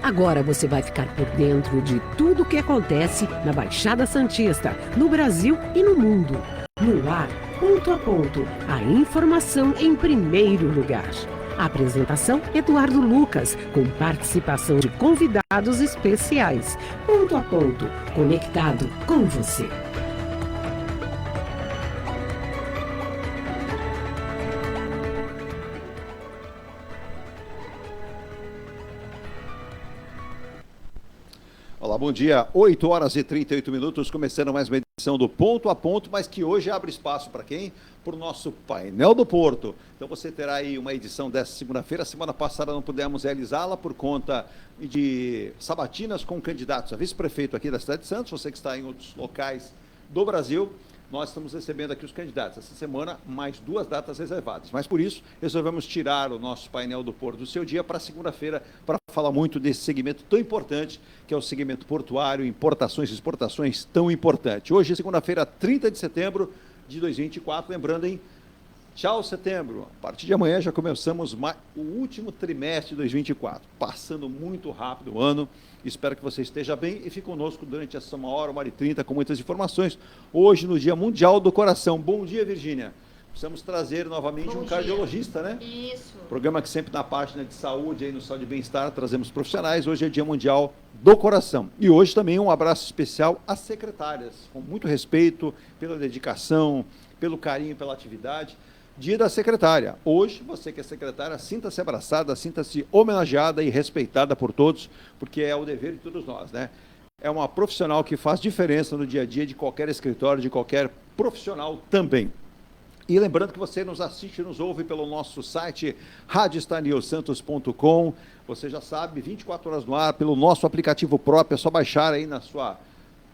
Agora você vai ficar por dentro de tudo o que acontece na Baixada Santista, no Brasil e no mundo. No ar, ponto a ponto, a informação em primeiro lugar. A apresentação, Eduardo Lucas, com participação de convidados especiais. Ponto a ponto, conectado com você. Olá, bom dia. 8 horas e 38 minutos, começando mais uma edição do Ponto a Ponto, mas que hoje abre espaço para quem? Para o nosso painel do Porto. Então você terá aí uma edição dessa segunda-feira. Semana passada não pudemos realizá-la por conta de sabatinas com candidatos a vice-prefeito aqui da cidade de Santos. Você que está em outros locais do Brasil, nós estamos recebendo aqui os candidatos. Essa semana, mais 2 datas reservadas. Mas por isso, resolvemos tirar o nosso painel do Porto do seu dia para segunda-feira, para falar muito desse segmento tão importante, que é o segmento portuário, importações e exportações tão importante. Hoje, segunda-feira, 30 de setembro de 2024, lembrando, hein? Tchau, setembro. A partir de amanhã já começamos o último trimestre de 2024. Passando muito rápido o ano. Espero que você esteja bem e fique conosco durante essa 1 hora e 30 com muitas informações. Hoje, no Dia Mundial do Coração. Bom dia, Virgínia. Precisamos trazer novamente um cardiologista, né? Isso. Programa que sempre na página de saúde, aí no Saúde e Bem-Estar, trazemos profissionais. Hoje é Dia Mundial do Coração. E hoje também um abraço especial às secretárias, com muito respeito pela dedicação, pelo carinho, pela atividade. Dia da secretária. Hoje, você que é secretária, sinta-se abraçada, sinta-se homenageada e respeitada por todos, porque é o dever de todos nós, né? É uma profissional que faz diferença no dia a dia de qualquer escritório, de qualquer profissional também. E lembrando que você nos assiste e nos ouve pelo nosso site radiostanilsantos.com. Você já sabe, 24 horas no ar, pelo nosso aplicativo próprio, é só baixar aí na sua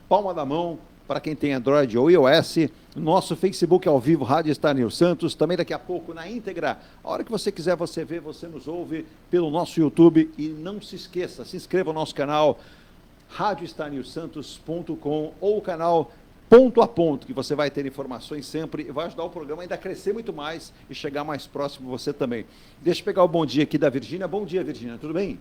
palma da mão, para quem tem Android ou iOS. Nosso Facebook ao vivo, Rádio Estácio Santos, também daqui a pouco na íntegra. A hora que você quiser, você vê, você nos ouve pelo nosso YouTube. E não se esqueça, se inscreva no nosso canal, radiostanilsantos.com, ou o canal Ponto a Ponto, que você vai ter informações sempre e vai ajudar o programa ainda a crescer muito mais e chegar mais próximo você também. Deixa eu pegar o bom dia aqui da Virgínia. Bom dia, Virgínia, tudo bem?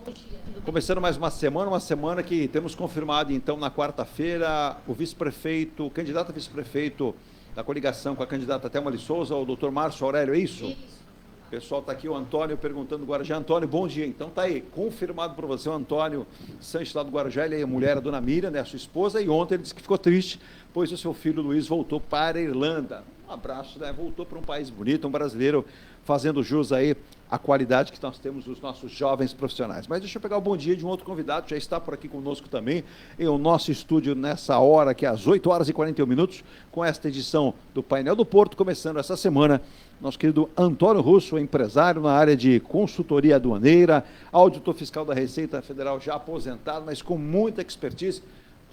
Bom dia, tudo bem? Começando mais uma semana que temos confirmado, então, na quarta-feira, o vice-prefeito, o candidato a vice-prefeito da coligação com a candidata Thelma de Souza, o doutor Márcio Aurélio, é isso? Isso. O pessoal está aqui, o Antônio, perguntando do Guarujá. Antônio, bom dia. Então tá aí, confirmado por você, o Antônio Sanches, lá do Guarujá. Ele é a mulher, a dona Miriam, né, a sua esposa, e ontem ele disse que ficou triste, pois o seu filho Luiz voltou para a Irlanda. Um abraço, né? Voltou para um país bonito, um brasileiro, fazendo jus aí à qualidade que nós temos dos nossos jovens profissionais. Mas deixa eu pegar o bom dia de um outro convidado, já está por aqui conosco também, em o nosso estúdio nessa hora, que é às 8 horas e 41 minutos, com esta edição do Painel do Porto, começando essa semana, nosso querido Antônio Russo, empresário na área de consultoria aduaneira, auditor fiscal da Receita Federal, já aposentado, mas com muita expertise.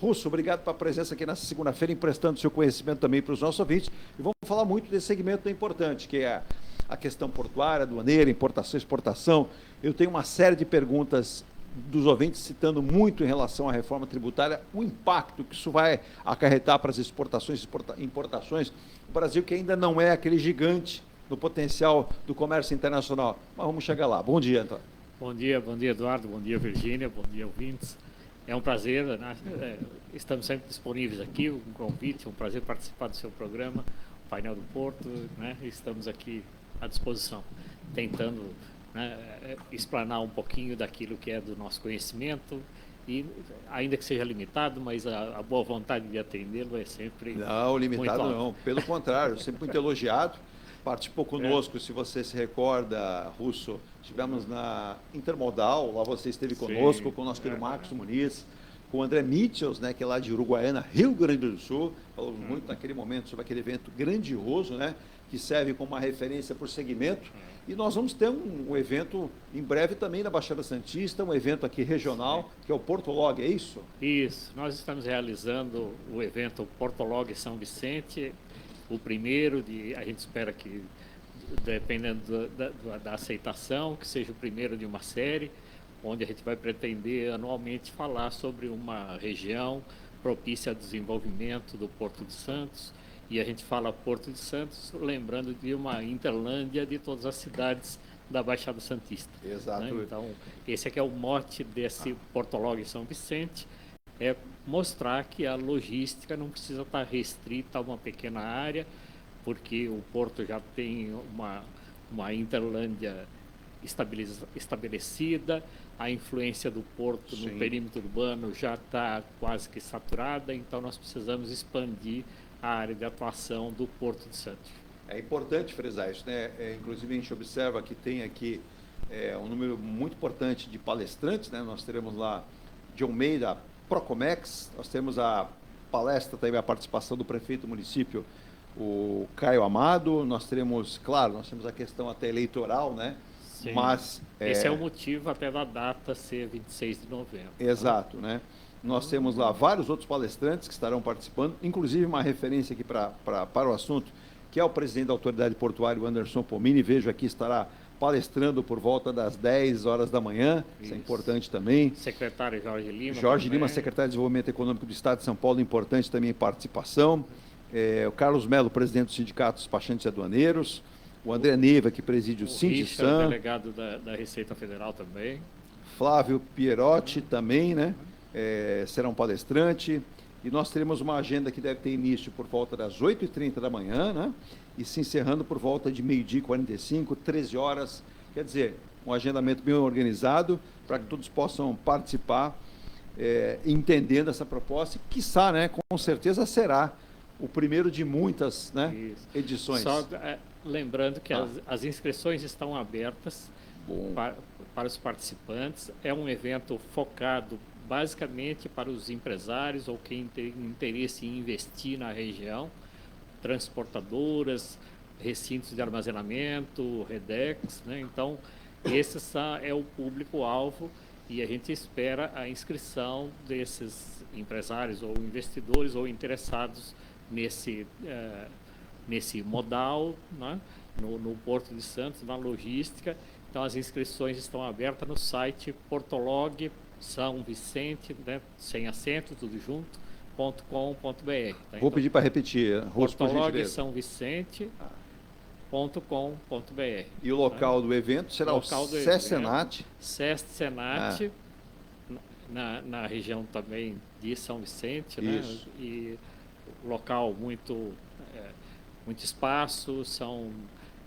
Russo, obrigado pela presença aqui nessa segunda-feira, emprestando seu conhecimento também para os nossos ouvintes. E vamos falar muito desse segmento importante, que é a questão portuária, aduaneira, importação e exportação. Eu tenho uma série de perguntas dos ouvintes citando muito em relação à reforma tributária, o impacto que isso vai acarretar para as exportações e importações. O Brasil que ainda não é aquele gigante no potencial do comércio internacional. Mas vamos chegar lá. Bom dia, Antônio. Bom dia, Eduardo, bom dia, Virgínia, bom dia, ouvintes. É um prazer, né? Estamos sempre disponíveis aqui, um convite, é um prazer participar do seu programa, o Painel do Porto, né? Estamos aqui à disposição, tentando, né, explanar um pouquinho daquilo que é do nosso conhecimento, e ainda que seja limitado, mas a boa vontade de atendê-lo é sempre não, limitado muito não, pelo contrário, sempre muito elogiado. Participou conosco, se você se recorda, Russo, estivemos na Intermodal, lá você esteve conosco, sim, com o nosso querido Marcos Muniz, com o André Mitchels, né, que é lá de Uruguaiana, Rio Grande do Sul, falamos muito naquele momento sobre aquele evento grandioso, né, que serve como uma referência para o segmento, e nós vamos ter um evento em breve também na Baixada Santista, um evento aqui regional, que é o Portolog, é isso? Isso, nós estamos realizando o evento Portolog São Vicente, o primeiro, a gente espera que, dependendo da aceitação, que seja o primeiro de uma série, onde a gente vai pretender anualmente falar sobre uma região propícia ao desenvolvimento do Porto de Santos. E a gente fala Porto de Santos, lembrando de uma Interlândia de todas as cidades da Baixada Santista. Exato. Né? Então, esse aqui é o mote desse Portolog São Vicente, é mostrar que a logística não precisa estar restrita a uma pequena área, porque o porto já tem uma Interlândia estabelecida, a influência do porto no perímetro urbano já está quase que saturada, então nós precisamos expandir a área de atuação do Porto de Santos. É importante frisar isso, né? Inclusive a gente observa que tem aqui um número muito importante de palestrantes, né? Nós teremos lá de Almeida, Procomex, nós temos a palestra, também a participação do prefeito do município, o Caio Amado, nós teremos, claro, nós temos a questão até eleitoral, né? Sim. Mas esse é o motivo até da data ser 26 de novembro. Exato, né? Nós temos lá vários outros palestrantes que estarão participando, inclusive uma referência aqui para o assunto, que é o presidente da Autoridade Portuária, o Anderson Pomini, vejo aqui, estará palestrando por volta das 10 horas da manhã, isso é importante também. Secretário Jorge Lima. Jorge Lima, secretário de Desenvolvimento Econômico do Estado de São Paulo, importante também a participação. O Carlos Melo, presidente do Sindicato dos Despachantes e Aduaneiros. O André Neiva, que preside o Sindisan. Delegado da Receita Federal também. Flávio Pierotti também, né? Será um palestrante. E nós teremos uma agenda que deve ter início por volta das 8h30 da manhã, né? E se encerrando por volta de 12h45, 13 horas. Quer dizer, um agendamento bem organizado para que todos possam participar, entendendo essa proposta. E, quiçá, né, com certeza será o primeiro de muitas, né, edições. Só lembrando que as inscrições estão abertas para os participantes. É um evento focado basicamente para os empresários ou quem tem interesse em investir na região, transportadoras, recintos de armazenamento, Redex, né? Então, esse é o público-alvo e a gente espera a inscrição desses empresários ou investidores ou interessados nesse modal, né? no Porto de Santos, na logística. Então, as inscrições estão abertas no site Portolog São Vicente, né? Sem acento, tudo junto, .com.br. Tá? Vou pedir para repetir. Portolog São Vicente. .com.br. E o local do evento será o SESC-Senat. SESC-Senat, na região também de São Vicente, né? E local muito espaço, são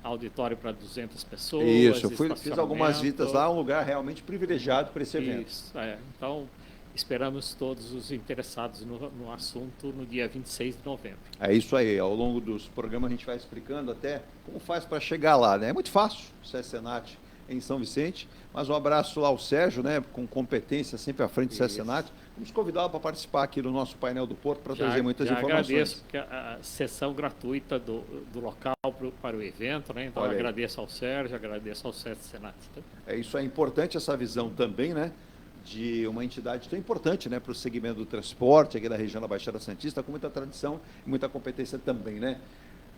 auditório para 200 pessoas. Isso, fiz algumas visitas lá, um lugar realmente privilegiado para esse evento. Isso, então esperamos todos os interessados no assunto no dia 26 de novembro. É isso aí, ao longo dos programas a gente vai explicando até como faz para chegar lá, né? É muito fácil, o SESC-Senat em São Vicente, mas um abraço lá ao Sérgio, né? Com competência sempre à frente do SESC-Senat. Vamos convidá-lo para participar aqui do nosso painel do Porto para trazer muitas informações. Agradeço a sessão gratuita do local para o evento, né? Então agradeço ao Sérgio, agradeço ao SESC-Senat. É isso, é importante essa visão também, né? De uma entidade tão importante, né, para o segmento do transporte aqui da região da Baixada Santista, com muita tradição e muita competência também, né?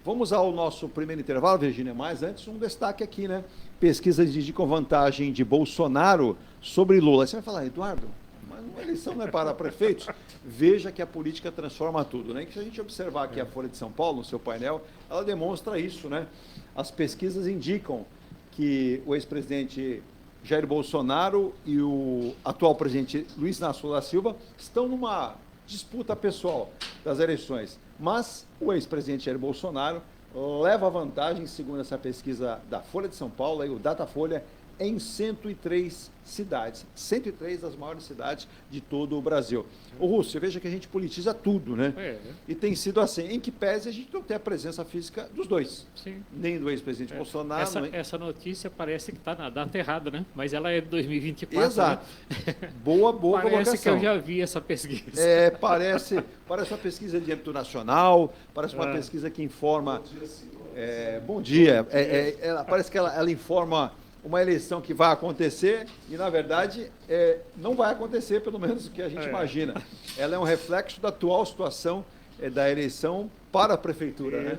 Vamos ao nosso primeiro intervalo, Virgínia, mas antes um destaque aqui, né? Pesquisas indicam vantagem de Bolsonaro sobre Lula. Você vai falar, Eduardo, mas uma eleição não é para prefeitos? Veja que a política transforma tudo, né? E que se a gente observar aqui a Folha de São Paulo, no seu painel, ela demonstra isso, né? As pesquisas indicam que o ex-presidente Jair Bolsonaro e o atual presidente Luiz Inácio Lula da Silva estão numa disputa pessoal das eleições. Mas o ex-presidente Jair Bolsonaro leva vantagem, segundo essa pesquisa da Folha de São Paulo, aí o Datafolha, em 103 cidades. 103 das maiores cidades de todo o Brasil. Ô, Rússio, veja que a gente politiza tudo, né? E tem sido assim, em que pese a gente não tem a presença física dos dois. Sim. Nem do ex-presidente Bolsonaro. Essa notícia parece que está na data errada, né? Mas ela é de 2024. Exato. Né? Boa parece colocação. Parece que eu já vi essa pesquisa. Parece uma pesquisa de âmbito nacional, parece uma pesquisa que informa... Bom dia. Parece que ela informa uma eleição que vai acontecer e, na verdade, não vai acontecer, pelo menos o que a gente imagina. Ela é um reflexo da atual situação da eleição para a prefeitura, né?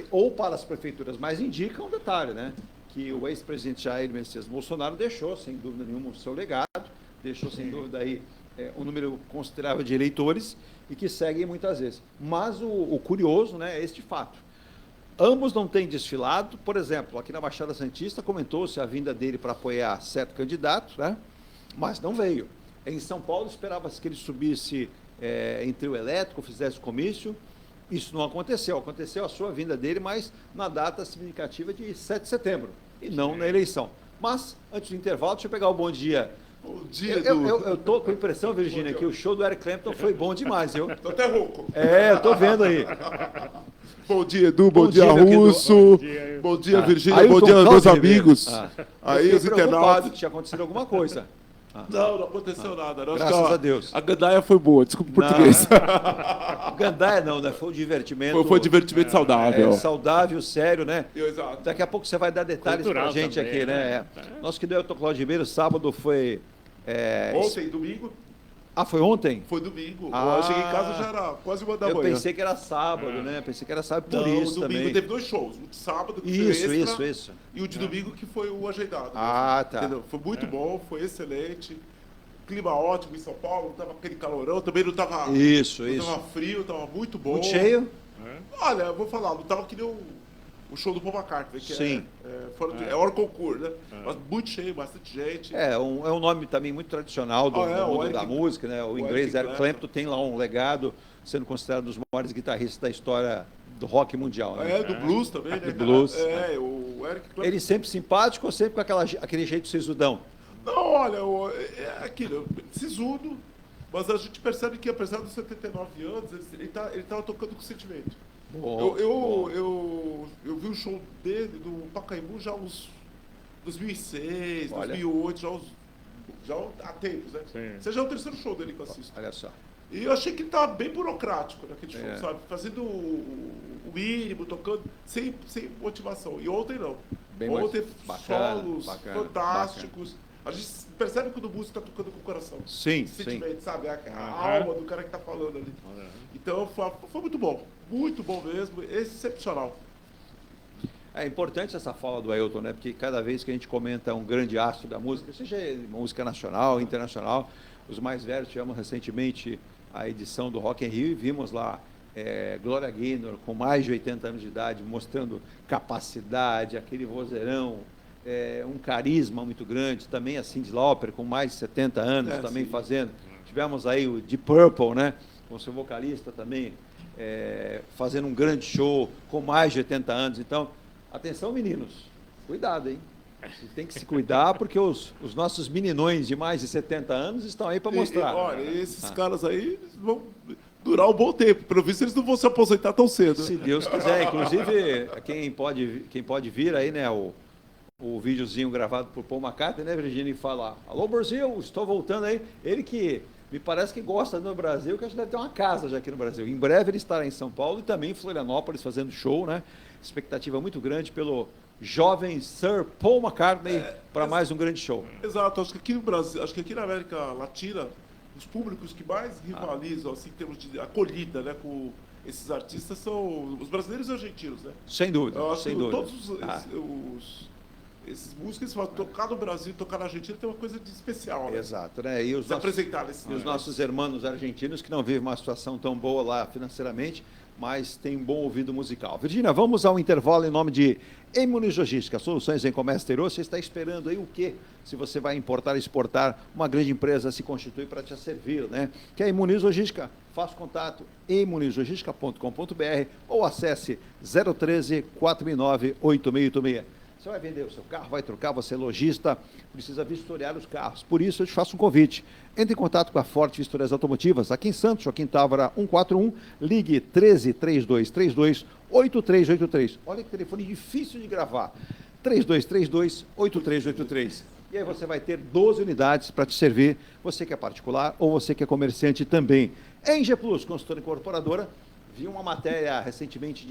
Ou para as prefeituras, mas indica um detalhe, né? Que o ex-presidente Jair Messias Bolsonaro deixou, sem dúvida nenhuma, o seu legado, deixou, sem dúvida, aí, um número considerável de eleitores e que seguem muitas vezes. Mas o curioso, né, é este fato. Ambos não têm desfilado. Por exemplo, aqui na Baixada Santista comentou-se a vinda dele para apoiar certo candidato, né? Mas não veio. Em São Paulo esperava-se que ele subisse em trio elétrico, fizesse comício. Isso não aconteceu. Aconteceu a sua vinda dele, mas na data significativa de 7 de setembro, e não na eleição. Mas, antes do intervalo, deixa eu pegar o bom dia. Bom dia, Eu estou com a impressão, Virgínia, que o show do Eric Clapton foi bom demais, viu? Tô até rouco. Eu tô vendo aí. Bom dia, Edu. Bom dia, meu querido. Russo. Bom dia, Virgínia. Aí o Bom Tom dia, meus Cláudio Ribeiro. amigos. Eu Aí, os fiquei preocupado internautas. que tinha acontecido alguma coisa. Não aconteceu nada. Acho Graças que a Deus. A gandaia foi boa, desculpa o português. Gandaia não, né? Foi um divertimento. Foi divertimento saudável. Saudável, sério, né? Exato. Daqui a pouco você vai dar detalhes Cultural pra gente também, aqui, né? Nosso querido Elton Cláudio Ribeiro, sábado foi... Ontem, domingo, foi ontem? foi domingo. Ah. Eu cheguei em casa, já era quase 1 da Eu manhã. pensei que era sábado, né? Pensei que era sábado por Não, isso domingo também. teve 2 shows. O de sábado, que Isso, foi extra, isso. e o de domingo, que foi o ajeitado. Ah, tá. Entendeu? Foi muito bom, foi excelente. Clima ótimo em São Paulo, não tava aquele calorão, também não tava, Isso. tava frio, tava muito bom. Muito cheio? Olha, eu vou falar, não tava que nem o show do Paul McCartney, que Sim. é hora concurso, né? Mas muito cheio, bastante gente. É um nome também muito tradicional do mundo Eric, da música, né? O inglês Eric Clapton tem lá um legado, sendo considerado um dos maiores guitarristas da história do rock mundial, né? Do blues também, né? Do blues. O Eric Clapton. Ele sempre simpático ou sempre com aquele jeito sisudão? Não, olha, é aquilo, sisudo, mas a gente percebe que apesar dos 79 anos, ele tava tocando com sentimento. Eu vi o show dele do Pacaembu já uns 2006, Olha. 2008, já há tempos, né? Sim. Esse já é o 3º show dele que eu assisto. Olha só. E eu achei que ele estava bem burocrático naquele show, sabe? Fazendo o mínimo, tocando, sem motivação. E ontem não. Bem mais Ontem bacana, solos bacana, fantásticos. A gente percebe quando o músico está tocando com o coração. Sim. Sentimento, sabe? A alma do cara que está falando ali. Então foi muito bom. Muito bom mesmo. Excepcional. É importante essa fala do Ailton, né? Porque cada vez que a gente comenta um grande astro da música, seja música nacional, internacional, os mais velhos tivemos recentemente a edição do Rock in Rio e vimos lá Gloria Gaynor com mais de 80 anos de idade, mostrando capacidade, aquele vozeirão, um carisma muito grande, também a Cyndi Lauper com mais de 70 anos também sim. fazendo. Tivemos aí o Deep Purple, né? Com seu vocalista também fazendo um grande show com mais de 80 anos. Então, atenção, meninos, cuidado, hein? Tem que se cuidar porque os nossos meninões de mais de 70 anos estão aí para mostrar. Olha, esses caras aí vão durar um bom tempo. Pelo visto, eles não vão se aposentar tão cedo. Se Deus quiser. Inclusive, quem pode vir aí, né, o videozinho gravado por Paul McCartney, né, Virginia, e fala: alô, Brasil, estou voltando aí. Ele que me parece que gosta do Brasil, que acho que deve ter uma casa já aqui no Brasil. Em breve ele estará em São Paulo e também em Florianópolis fazendo show, né? Expectativa muito grande pelo jovem Sir Paul McCartney para mais um grande show. Exato, acho que aqui no Brasil, acho que aqui na América Latina, os públicos que mais rivalizam, assim, em termos de acolhida, né, com esses artistas são os brasileiros e argentinos, né? Sem dúvida, Eu acho sem que dúvida. todos esses músicos, tocar no Brasil, tocar na Argentina, tem uma coisa de especial, né? Exato, né? E os Se apresentar nesse os nossos irmãos argentinos que não vivem uma situação tão boa lá financeiramente, mas têm um bom ouvido musical. Virgínia, vamos ao intervalo em nome de Muniz Logística, soluções em comércio exterior. Você está esperando aí o quê? Se você vai importar e exportar, uma grande empresa se constitui para te servir, né? Que é Muniz Logística. Faça contato em munizlogistica.com.br ou acesse 013 469 8686. Você vai vender o seu carro, vai trocar, você é lojista, precisa vistoriar os carros. Por isso, eu te faço um convite. Entre em contato com a Forte Vistorias Automotivas, aqui em Santos, Joaquim Távora 141, ligue 13 3232 8383. Olha que telefone difícil de gravar. 3232 8383. E aí você vai ter 12 unidades para te servir, você que é particular ou você que é comerciante também. Em G Plus, consultora incorporadora, vi uma matéria recentemente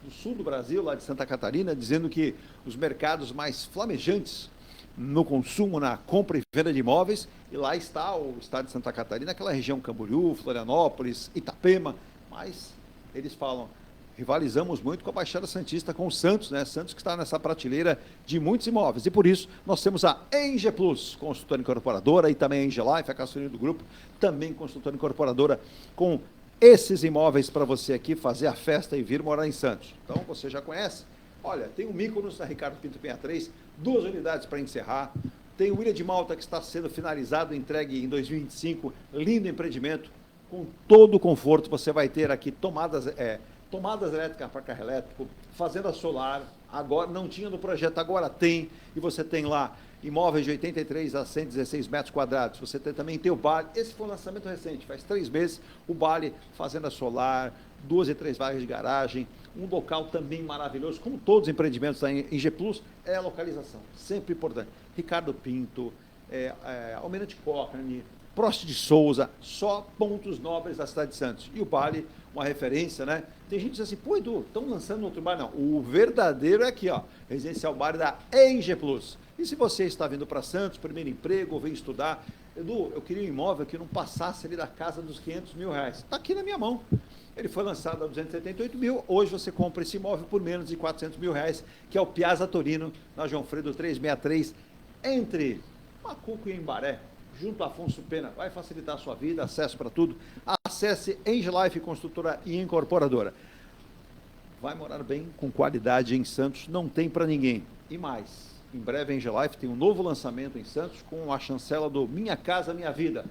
do sul do Brasil, lá de Santa Catarina, dizendo que os mercados mais flamejantes no consumo, na compra e venda de imóveis, e lá está o estado de Santa Catarina, aquela região Camboriú, Florianópolis, Itapema, mas eles falam, rivalizamos muito com a Baixada Santista, com o Santos, né? Santos que está nessa prateleira de muitos imóveis, e por isso nós temos a Eng Plus, consultora incorporadora, e também a Eng Life, a caçulinha do grupo, também consultora incorporadora com esses imóveis para você aqui fazer a festa e vir morar em Santos. Então, você já conhece? Olha, tem o Mykonos na Ricardo Pinto 63, 2 unidades para encerrar. Tem o Ilha de Malta, que está sendo finalizado, entregue em 2025, lindo empreendimento, com todo o conforto. Você vai ter aqui tomadas elétricas para carro elétrico, fazenda solar, agora não tinha no projeto, agora tem, e você tem lá imóveis de 83 a 116 metros quadrados. Você também tem o Bali, esse foi um lançamento recente, faz 3 meses, o Bali, fazenda solar, 2 e 3 vagas de garagem, um local também maravilhoso, como todos os empreendimentos da IG Plus, é a localização, sempre importante. Ricardo Pinto, Almirante Cochrane, Prost de Souza, só pontos nobres da cidade de Santos. E o Bali, uma referência, né? Tem gente que diz assim, pô, Edu, estão lançando outro bar? Não, o verdadeiro é aqui, ó, Residencial Bar da IG Plus. E se você está vindo para Santos, primeiro emprego, ou vem estudar, Edu, eu queria um imóvel que não passasse ali da casa dos R$500 mil. Está aqui na minha mão. Ele foi lançado a 278 mil, hoje você compra esse imóvel por menos de R$400 mil, que é o Piazza Torino, na João Fredo 363, entre Macuco e Embaré, junto a Afonso Pena. Vai facilitar a sua vida, acesso para tudo. Acesse Angelife Construtora e Incorporadora. Vai morar bem, com qualidade em Santos, não tem para ninguém. E mais, em breve a Angelife tem um novo lançamento em Santos com a chancela do Minha Casa Minha Vida.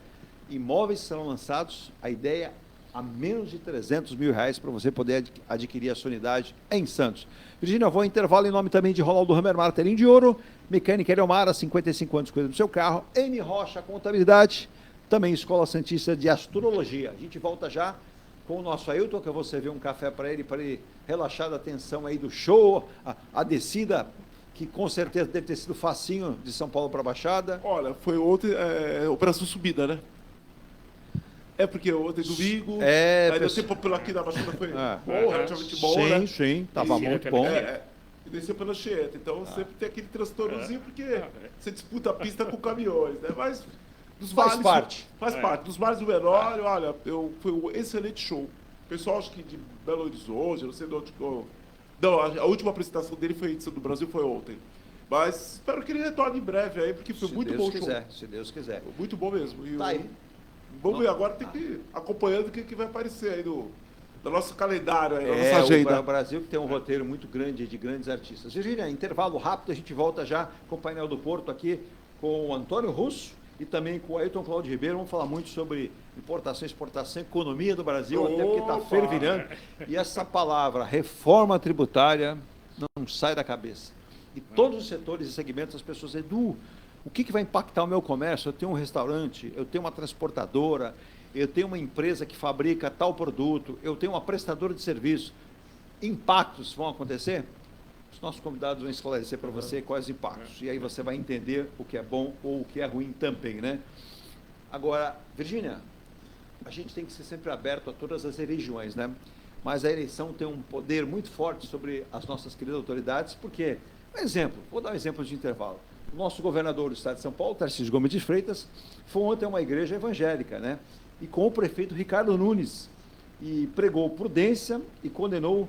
Imóveis serão lançados, a ideia a menos de R$300 mil para você poder adquirir a sua unidade em Santos. Virgínia, eu vou ao intervalo em nome também de Ronaldo Hammer Martelinho de Ouro, Mecânica Eliomara, 55 anos cuida do seu carro, M Rocha Contabilidade, também Escola Santista de Astrologia. A gente volta já com o nosso Ailton, que eu vou servir um café para ele relaxar da tensão aí do show, a descida, que com certeza deve ter sido facinho de São Paulo para a Baixada. Olha, foi ontem, operação subida, né? É porque ontem domingo, aí deu tempo pelo aqui da Baixada foi bom, relativamente bom, sim, né? Sim, estava muito bom. E desceu pela Chieta, então sempre tem aquele transtornozinho, porque você disputa a pista com caminhões, né? Mas dos Faz vales, parte. Faz parte. Dos vales do Menor, olha, foi um excelente show. O pessoal, acho que de Belo Horizonte, não sei de onde... Não, a última apresentação dele foi edição do Brasil, foi ontem. Mas espero que ele retorne em breve aí, porque foi muito bom o show. Se Deus quiser. Muito bom mesmo. E tá aí. Vamos ver, agora tem que ir acompanhando o que vai aparecer aí do nosso calendário, aí, da É, nossa agenda. o Brasil que tem um roteiro muito grande de grandes artistas. Virgínia, intervalo rápido, a gente volta já com o painel do Porto aqui com o Antônio Russo e também com o Ailton Cláudio Ribeiro. Vamos falar muito sobre importação, exportação, economia do Brasil, até porque está fervilhando. E essa palavra, reforma tributária, não sai da cabeça. E todos os setores e segmentos, as pessoas dizem, Edu, o que vai impactar o meu comércio? Eu tenho um restaurante, eu tenho uma transportadora, eu tenho uma empresa que fabrica tal produto, eu tenho uma prestadora de serviço. Impactos vão acontecer? Os nossos convidados vão esclarecer para você quais os impactos. E aí você vai entender o que é bom ou o que é ruim também, né? Agora, Virgínia, a gente tem que ser sempre aberto a todas as religiões, né? Mas a eleição tem um poder muito forte sobre as nossas queridas autoridades, porque, por exemplo, vou dar um exemplo de intervalo. O nosso governador do estado de São Paulo, Tarcísio Gomes de Freitas, foi ontem a uma igreja evangélica, né? E com o prefeito Ricardo Nunes, e pregou prudência e condenou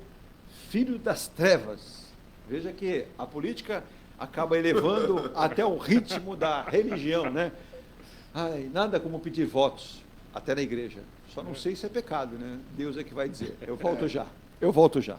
filho das trevas. Veja que a política acaba elevando até o ritmo da religião, né? Ai, nada como pedir votos até na igreja. Só não sei se é pecado, né? Deus é que vai dizer. Eu volto já.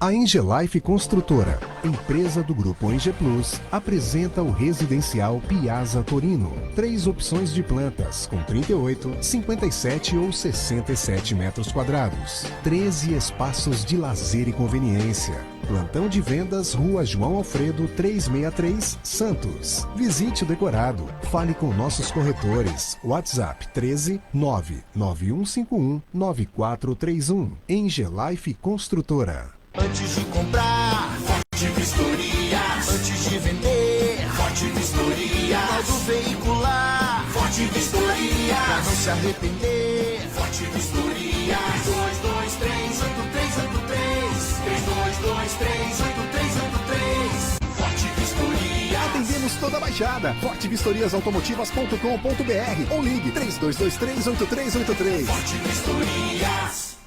A Angelife Construtora, empresa do Grupo Enge Plus, apresenta o residencial Piazza Torino. 3 opções de plantas, com 38, 57 ou 67 metros quadrados. 13 espaços de lazer e conveniência. Plantão de vendas, Rua João Alfredo, 363, Santos. Visite o decorado. Fale com nossos corretores. WhatsApp 13 99151 9431. Angelife Construtora. Antes de comprar, Forte Vistoria. Antes de vender, Forte Vistoria. Modo veicular, Forte Vistoria. Pra não se arrepender, Forte Vistoria. 322383. 322383. Forte Vistoria. Atendemos toda a Baixada. fortevistoriasautomotivas.com.br ou ligue 32238383. Forte Vistorias.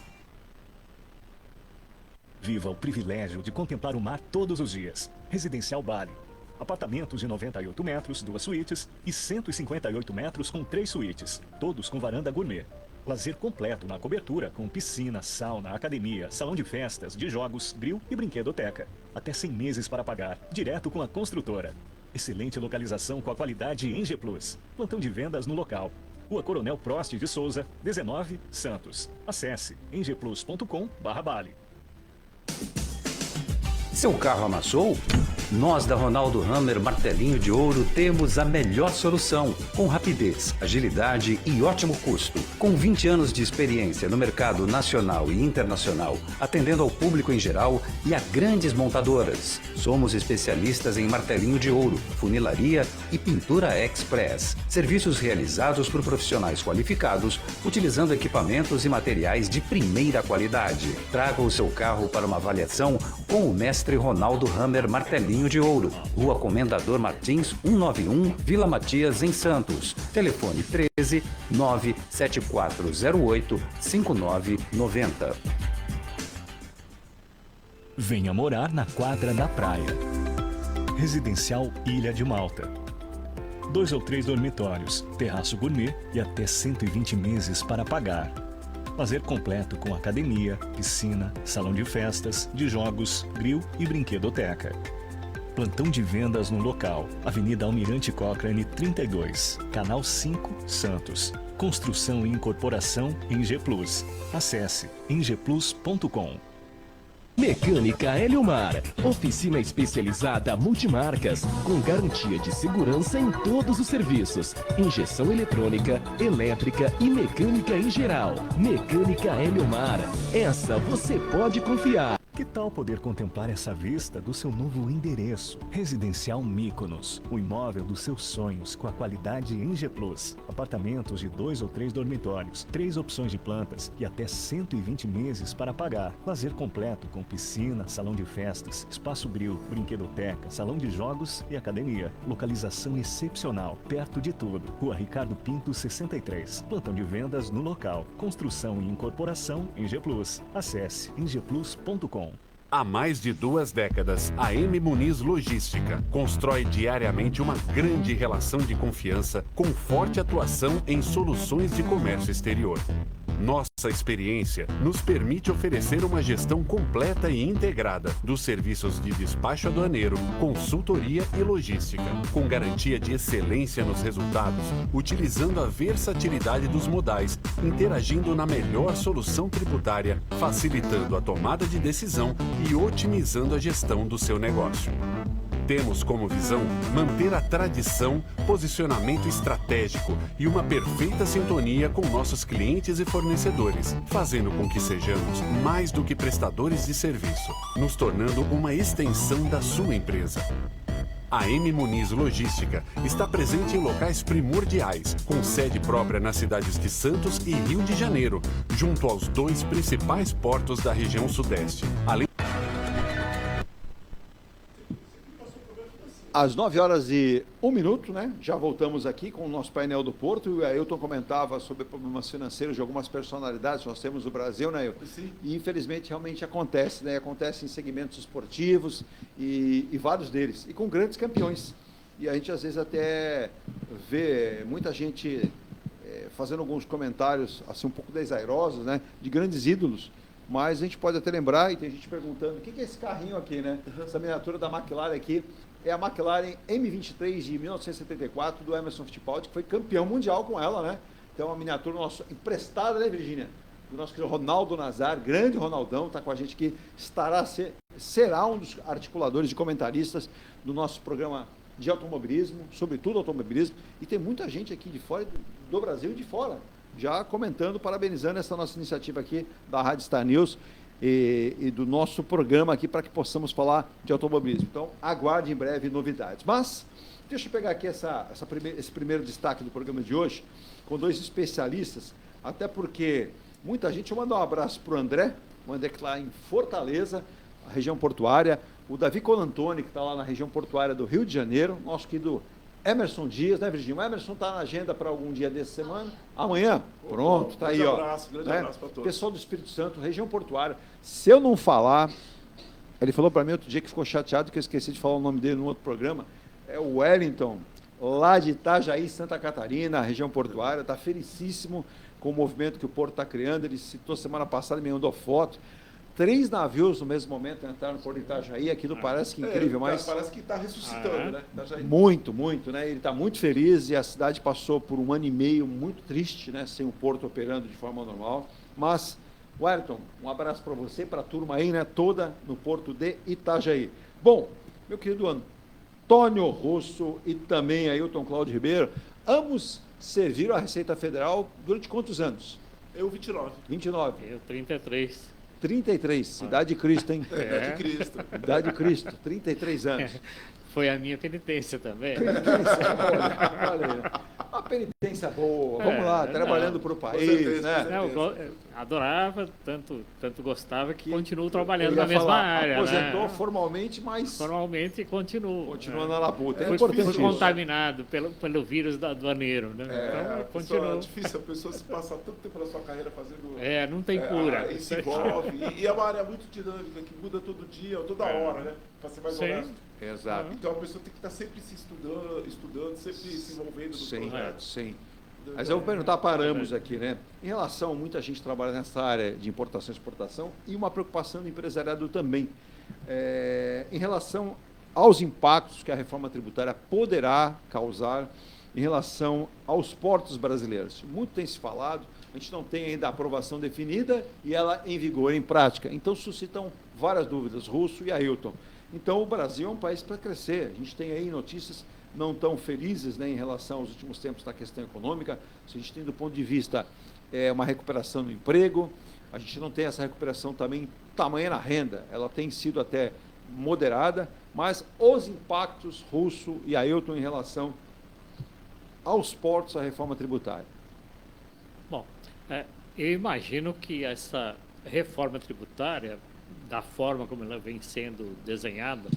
Viva o privilégio de contemplar o mar todos os dias. Residencial Bali. Apartamentos de 98 metros, 2 suítes e 158 metros com 3 suítes, todos com varanda gourmet. Lazer completo na cobertura com piscina, sauna, academia, salão de festas, de jogos, grill e brinquedoteca. Até 100 meses para pagar, direto com a construtora. Excelente localização com a qualidade ENGE Plus. Plantão de vendas no local. Rua Coronel Prost de Souza, 19, Santos. Acesse engeplus.com/bale. Seu carro amassou? Nós da Ronaldo Hammer Martelinho de Ouro temos a melhor solução, com rapidez, agilidade e ótimo custo. Com 20 anos de experiência no mercado nacional e internacional, atendendo ao público em geral e a grandes montadoras. Somos especialistas em martelinho de ouro, funilaria e pintura express. Serviços realizados por profissionais qualificados, utilizando equipamentos e materiais de primeira qualidade. Traga o seu carro para uma avaliação com o mestre Ronaldo Hammer Martelinho de Ouro, Rua Comendador Martins, 191, Vila Matias, em Santos. Telefone 13 97408 5990. Venha morar na quadra da praia. Residencial Ilha de Malta. 2 ou 3 dormitórios, terraço gourmet e até 120 meses para pagar. Lazer completo com academia, piscina, salão de festas, de jogos, grill e brinquedoteca. Plantão de vendas no local. Avenida Almirante Cochrane 32, Canal 5, Santos. Construção e incorporação ENGE Plus. Acesse engeplus.com. Mecânica Heliomar, oficina especializada multimarcas, com garantia de segurança em todos os serviços, injeção eletrônica, elétrica e mecânica em geral. Mecânica Heliomar, essa você pode confiar. Que tal poder contemplar essa vista do seu novo endereço? Residencial Mykonos, o imóvel dos seus sonhos com a qualidade ENGE Plus. Apartamentos de 2 ou 3 dormitórios, 3 opções de plantas e até 120 meses para pagar. Lazer completo com piscina, salão de festas, espaço grill, brinquedoteca, salão de jogos e academia. Localização excepcional, perto de tudo. Rua Ricardo Pinto 63. Plantão de vendas no local. Construção e incorporação ENGE Plus. Acesse engeplus.com. Há mais de 2 décadas, a M. Muniz Logística constrói diariamente uma grande relação de confiança com forte atuação em soluções de comércio exterior. Nossa experiência nos permite oferecer uma gestão completa e integrada dos serviços de despacho aduaneiro, consultoria e logística, com garantia de excelência nos resultados, utilizando a versatilidade dos modais, interagindo na melhor solução tributária, facilitando a tomada de decisão e otimizando a gestão do seu negócio. Temos como visão manter a tradição, posicionamento estratégico e uma perfeita sintonia com nossos clientes e fornecedores, fazendo com que sejamos mais do que prestadores de serviço, nos tornando uma extensão da sua empresa. A M. Muniz Logística está presente em locais primordiais, com sede própria nas cidades de Santos e Rio de Janeiro, junto aos 2 principais portos da região sudeste. Além Às 9h01, né? Já voltamos aqui com o nosso painel do Porto. E o Ailton comentava sobre problemas financeiros de algumas personalidades que nós temos no Brasil, né, Ailton? Sim. E infelizmente realmente acontece, né? Acontece em segmentos esportivos e vários deles. E com grandes campeões. E a gente às vezes até vê muita gente fazendo alguns comentários assim um pouco desairosos, né? De grandes ídolos. Mas a gente pode até lembrar, e tem gente perguntando, o que é esse carrinho aqui, né? Essa miniatura da McLaren aqui. É a McLaren M23 de 1974 do Emerson Fittipaldi, que foi campeão mundial com ela, né? Então, uma miniatura nossa emprestada, né, Virgínia? Do nosso querido Ronaldo Nazar, grande Ronaldão, está com a gente aqui, será um dos articuladores e comentaristas do nosso programa de automobilismo, sobretudo automobilismo, e tem muita gente aqui de fora, do Brasil e de fora, já comentando, parabenizando essa nossa iniciativa aqui da Rádio Star News, e do nosso programa aqui para que possamos falar de automobilismo. Então, aguarde em breve novidades. Mas, deixa eu pegar aqui esse primeiro destaque do programa de hoje, com 2 especialistas, até porque muita gente... Eu mando um abraço para o André que está lá em Fortaleza, a região portuária, o Davi Colantoni, que está lá na região portuária do Rio de Janeiro, nosso querido Emerson Dias, né, Virgínia? O Emerson está na agenda para algum dia dessa semana. Amanhã? Pronto, está aí, ó. Grande abraço para todos. Pessoal do Espírito Santo, região portuária. Se eu não falar, ele falou para mim outro dia que ficou chateado que eu esqueci de falar o nome dele no outro programa. é o Wellington, lá de Itajaí, Santa Catarina, região portuária, está felicíssimo com o movimento que o Porto está criando. Ele citou semana passada, me mandou foto. 3 navios no mesmo momento entraram no Porto de Itajaí, aquilo parece que incrível, mas... Parece que está ressuscitando, né? Itajaí. Muito, muito, né? Ele está muito feliz e a cidade passou por 1 ano e meio muito triste, né? Sem o Porto operando de forma normal. Mas, Wellington, um abraço para você, para a turma aí, né? Toda no Porto de Itajaí. Bom, meu querido Antônio Russo e também Ailton Cláudio Ribeiro, ambos serviram a Receita Federal durante quantos anos? Eu, 29. 29. Eu, 33. 33, Idade de Cristo, hein? Idade de Cristo. Idade de Cristo, 33 anos. Foi a minha penitência também. Penitência boa, olha aí. Uma penitência boa, vamos lá, trabalhando para o país, certeza, né? Não, eu adorava, tanto gostava que continuo trabalhando Eu ia na mesma falar, área. aposentou né? formalmente, mas Formalmente continuo. continua na labuta. É Fui importante isso. contaminado pelo vírus do aduaneiro, né? Então, É continuo. difícil a pessoa se passar tanto tempo na sua carreira fazendo... Não tem cura. E se envolve. E é uma área muito dinâmica, que muda todo dia, toda hora, né? Para ser mais Sim. honesto. Exato. Então a pessoa tem que estar sempre se estudando, sempre se envolvendo nos Sim, projetos. sim. Mas eu vou perguntar para ambos aqui, né? Em relação, muita gente trabalha nessa área de importação e exportação e uma preocupação do empresariado também. Em relação aos impactos que a reforma tributária poderá causar em relação aos portos brasileiros. Muito tem se falado, a gente não tem ainda a aprovação definida e ela em vigor, em prática. Então suscitam várias dúvidas, Russo e Ailton. Então o Brasil é um país para crescer. A gente tem aí notícias não tão felizes, né, em relação aos últimos tempos da questão econômica. Se a gente tem do ponto de vista uma recuperação do emprego, a gente não tem essa recuperação também tamanha na renda. Ela tem sido até moderada, mas os impactos, Russo e Ailton, em relação aos portos, à reforma tributária. Bom, eu imagino que essa reforma tributária, da forma como ela vem sendo desenhada,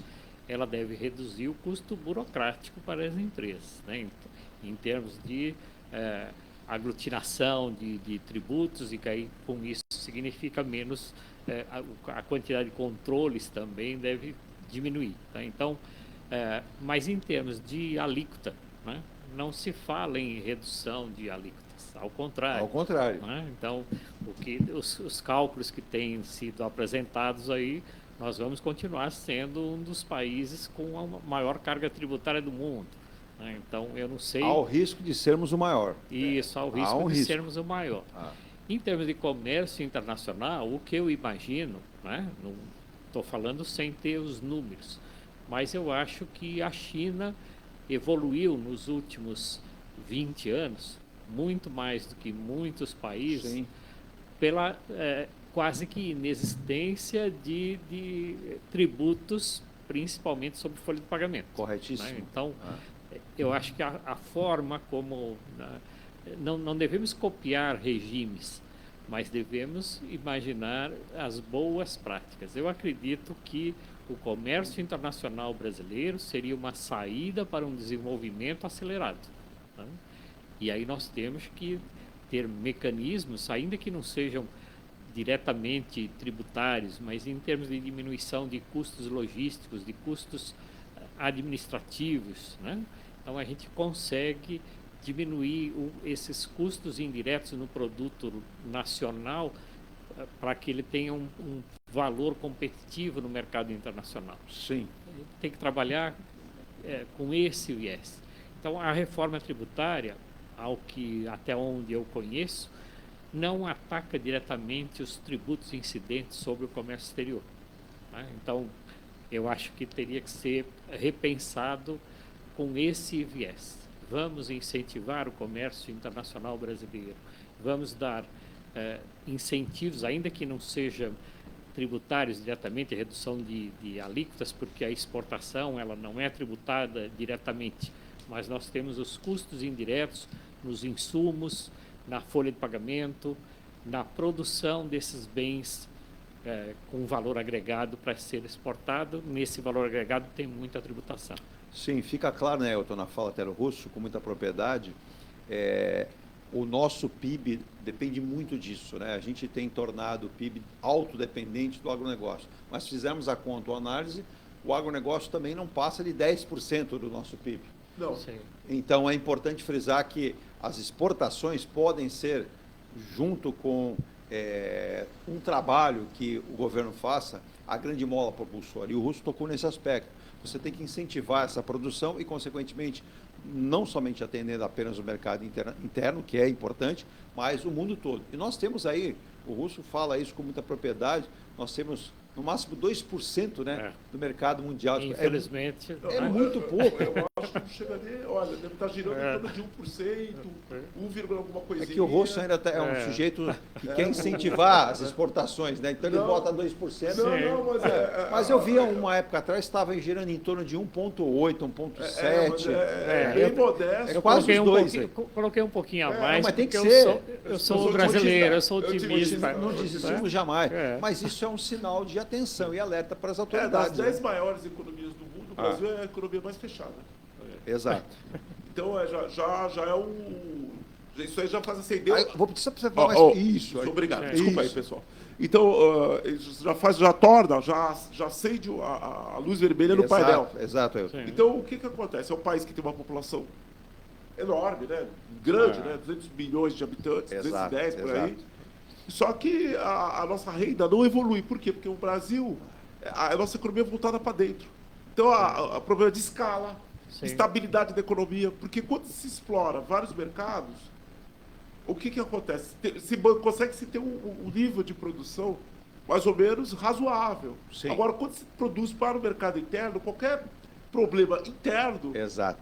ela deve reduzir o custo burocrático para as empresas, né? Em termos de aglutinação de tributos, e que aí, com isso significa menos, a quantidade de controles também deve diminuir. Tá? Então, mas em termos de alíquota, né? Não se fala em redução de alíquotas, ao contrário. Ao contrário. Né? Então, os cálculos que têm sido apresentados aí, nós vamos continuar sendo um dos países com a maior carga tributária do mundo. Né? Então, eu não sei... Há o risco de sermos o maior. Isso, há o risco de sermos o maior. Ah. Em termos de comércio internacional, o que eu imagino, né? Não estou falando sem ter os números, mas eu acho que a China evoluiu nos últimos 20 anos, muito mais do que muitos países, sim, pela quase que inexistência de tributos, principalmente sobre folha de pagamento. Corretíssimo. Né? Então, eu acho que a forma como... não devemos copiar regimes, mas devemos imaginar as boas práticas. Eu acredito que o comércio internacional brasileiro seria uma saída para um desenvolvimento acelerado. Né? E aí nós temos que ter mecanismos, ainda que não sejam diretamente tributários, mas em termos de diminuição de custos logísticos, de custos administrativos, né? Então a gente consegue diminuir esses custos indiretos no produto nacional para que ele tenha um valor competitivo no mercado internacional. Sim. Tem que trabalhar com esse viés. Então, a reforma tributária, até onde eu conheço, não ataca diretamente os tributos incidentes sobre o comércio exterior. Né? Então, eu acho que teria que ser repensado com esse viés. Vamos incentivar o comércio internacional brasileiro, vamos dar incentivos, ainda que não sejam tributários diretamente, redução de alíquotas, porque a exportação ela não é tributada diretamente, mas nós temos os custos indiretos nos insumos, na folha de pagamento, na produção desses bens com valor agregado para ser exportado. Nesse valor agregado tem muita tributação. Sim, fica claro, né, Elton, na fala Tero Russo, com muita propriedade, o nosso PIB depende muito disso, né? A gente tem tornado o PIB autodependente do agronegócio. Mas se fizermos a conta ou a análise, o agronegócio também não passa de 10% do nosso PIB. Não. Sim. Então, é importante frisar que as exportações podem ser, junto com um trabalho que o governo faça, a grande mola propulsora. E o Russo tocou nesse aspecto. Você tem que incentivar essa produção e, consequentemente, não somente atendendo apenas o mercado interno, que é importante, mas o mundo todo. E nós temos aí, o Russo fala isso com muita propriedade, nós temos no máximo 2%, né, do mercado mundial. Infelizmente. É muito pouco. Eu acho que não chega nem. Olha, deve estar girando em torno de 1%, 1, alguma coisinha. É que o Russo ainda é um sujeito que quer incentivar as exportações, né? Então ele bota 2%. Mas eu via uma época atrás, estava girando em torno de 1,8%, 1,7%. Bem modesto. É quase os dois. Coloquei um pouquinho a mais, mas tem que porque ser. Eu sou brasileiro, eu sou otimista. Não desistimos jamais. Mas isso é um sinal de atenção e alerta para as Das autoridades. 10 maiores economias do mundo, o Brasil é a economia mais fechada. Exato. Então, já é um... Isso aí já faz acender... Vou pedir só para você falar mais isso. Obrigado. Desculpa aí, pessoal. Então, já torna, já acende a luz vermelha no painel. Exato. Então, o que acontece? É um país que tem uma população enorme, né? Grande, né? 200 milhões de habitantes, 210 por aí. Só que a nossa renda não evolui. Por quê? Porque o Brasil, a nossa economia é voltada para dentro. Então, o problema de escala, estabilidade da economia. Porque quando se explora vários mercados, o que acontece? Consegue-se ter um nível de produção mais ou menos razoável. Sim. Agora, quando se produz para o mercado interno, qualquer problema interno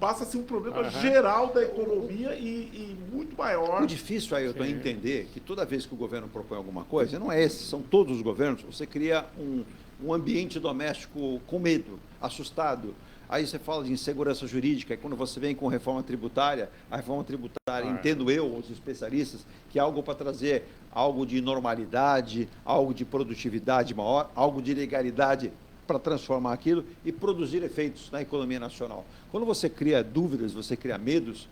passa a ser um problema geral da economia e muito maior. O difícil aí, eu entender que toda vez que o governo propõe alguma coisa, não é esse, são todos os governos, você cria um ambiente doméstico com medo, assustado. Aí você fala de insegurança jurídica, e quando você vem com reforma tributária, a reforma tributária, entendo eu, os especialistas, que é algo para trazer algo de normalidade, algo de produtividade maior, algo de legalidade para transformar aquilo e produzir efeitos na economia nacional. Quando você cria dúvidas, você cria medos,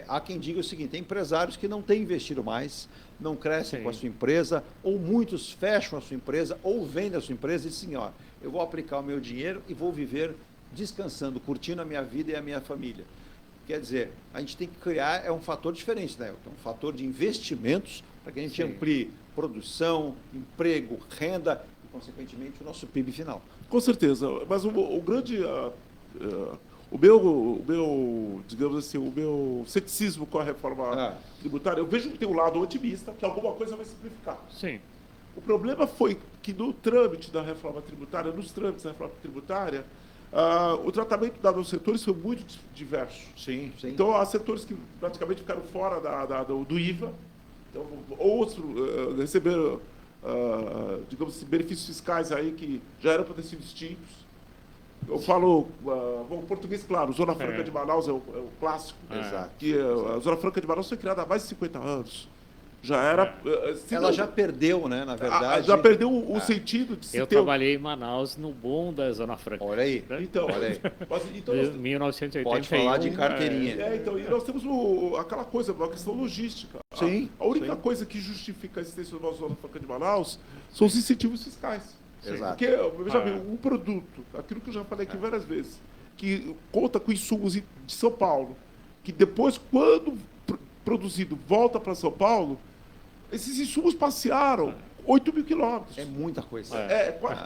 há quem diga o seguinte, tem empresários que não têm investido mais, não crescem com a sua empresa, ou muitos fecham a sua empresa, ou vendem a sua empresa e dizem, ó, eu vou aplicar o meu dinheiro e vou viver descansando, curtindo a minha vida e a minha família. Quer dizer, a gente tem que criar, um fator diferente, né? Um fator de investimentos para que a gente amplie produção, emprego, renda e, consequentemente, o nosso PIB final. Com certeza, mas o grande... O meu, digamos assim, o meu ceticismo com a reforma tributária, eu vejo que tem um lado otimista, que alguma coisa vai simplificar. Sim. O problema foi que no trâmite da reforma tributária, nos trâmites da reforma tributária, o tratamento dado aos setores foi muito diverso. Sim. Então, há setores que praticamente ficaram fora do IVA, então, outros receberam, digamos assim, benefícios fiscais aí que já eram para ter sido extintos. Eu falo, bom, português, claro, Zona Franca de Manaus é o clássico. Exato. Que a Zona Franca de Manaus foi criada há mais de 50 anos. Já era... Ela já perdeu, né, na verdade. Já perdeu o sentido de se Eu trabalhei em Manaus no boom da Zona Franca. Olha aí. Então, olha aí. Então, 1981. Pode falar de carteirinha. Então, e nós temos aquela coisa, uma questão logística. Sim. A única coisa que justifica a existência da Zona Franca de Manaus são os incentivos fiscais. Exato. Porque, veja bem, um produto, aquilo que eu já falei aqui várias vezes, que conta com insumos de São Paulo, que depois, quando produzido, volta para São Paulo, esses insumos passearam 8 mil quilômetros. É muita coisa.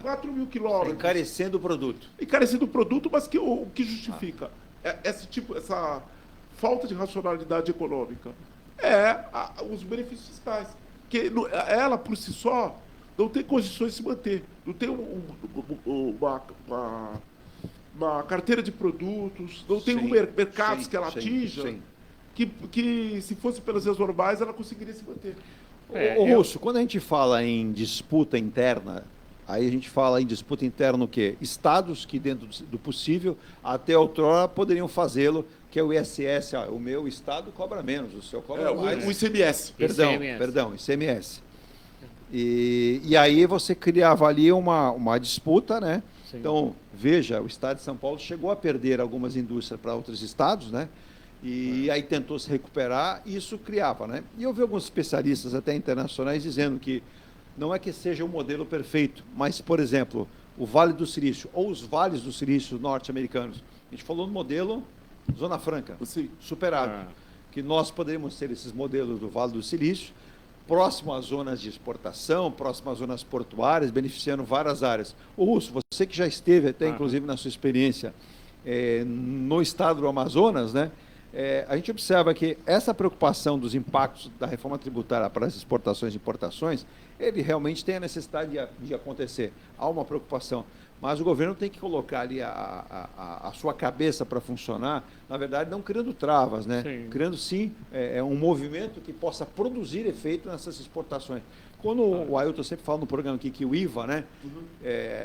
4 mil quilômetros. Encarecendo o produto. Encarecendo o produto, mas o que justifica essa falta de racionalidade econômica os benefícios fiscais. Que ela, por si só, não tem condições de se manter. Não tem uma carteira de produtos, não tem mercados que ela atinja, que se fosse pelas vias normais, ela conseguiria se manter. Russo, quando a gente fala em disputa interna, aí a gente fala em disputa interna o quê? Estados que, dentro do possível, até outrora poderiam fazê-lo, que é o ISS. O meu estado cobra menos, o seu cobra mais. O ICMS. Perdão, ICMS. E aí você criava ali uma disputa, né? Sim. Então, veja, o estado de São Paulo chegou a perder algumas indústrias para outros estados, né? E aí tentou se recuperar e isso criava, né? E eu vi alguns especialistas até internacionais dizendo que não é que seja o modelo perfeito, mas, por exemplo, o Vale do Silício, ou os vales do silício norte-americanos. A gente falou no modelo Zona Franca, superado, que nós poderíamos ter esses modelos do Vale do Silício, próximo às zonas de exportação, próximo às zonas portuárias, beneficiando várias áreas. O Russo, você que já esteve até, inclusive, na sua experiência no estado do Amazonas, né? A gente observa que essa preocupação dos impactos da reforma tributária para as exportações e importações, ele realmente tem a necessidade de acontecer. Há uma preocupação, mas o governo tem que colocar ali a sua cabeça para funcionar, na verdade, não criando travas, né? Sim. Criando, sim, um movimento que possa produzir efeito nessas exportações. Quando o Ailton sempre fala no programa aqui que o IVA, né,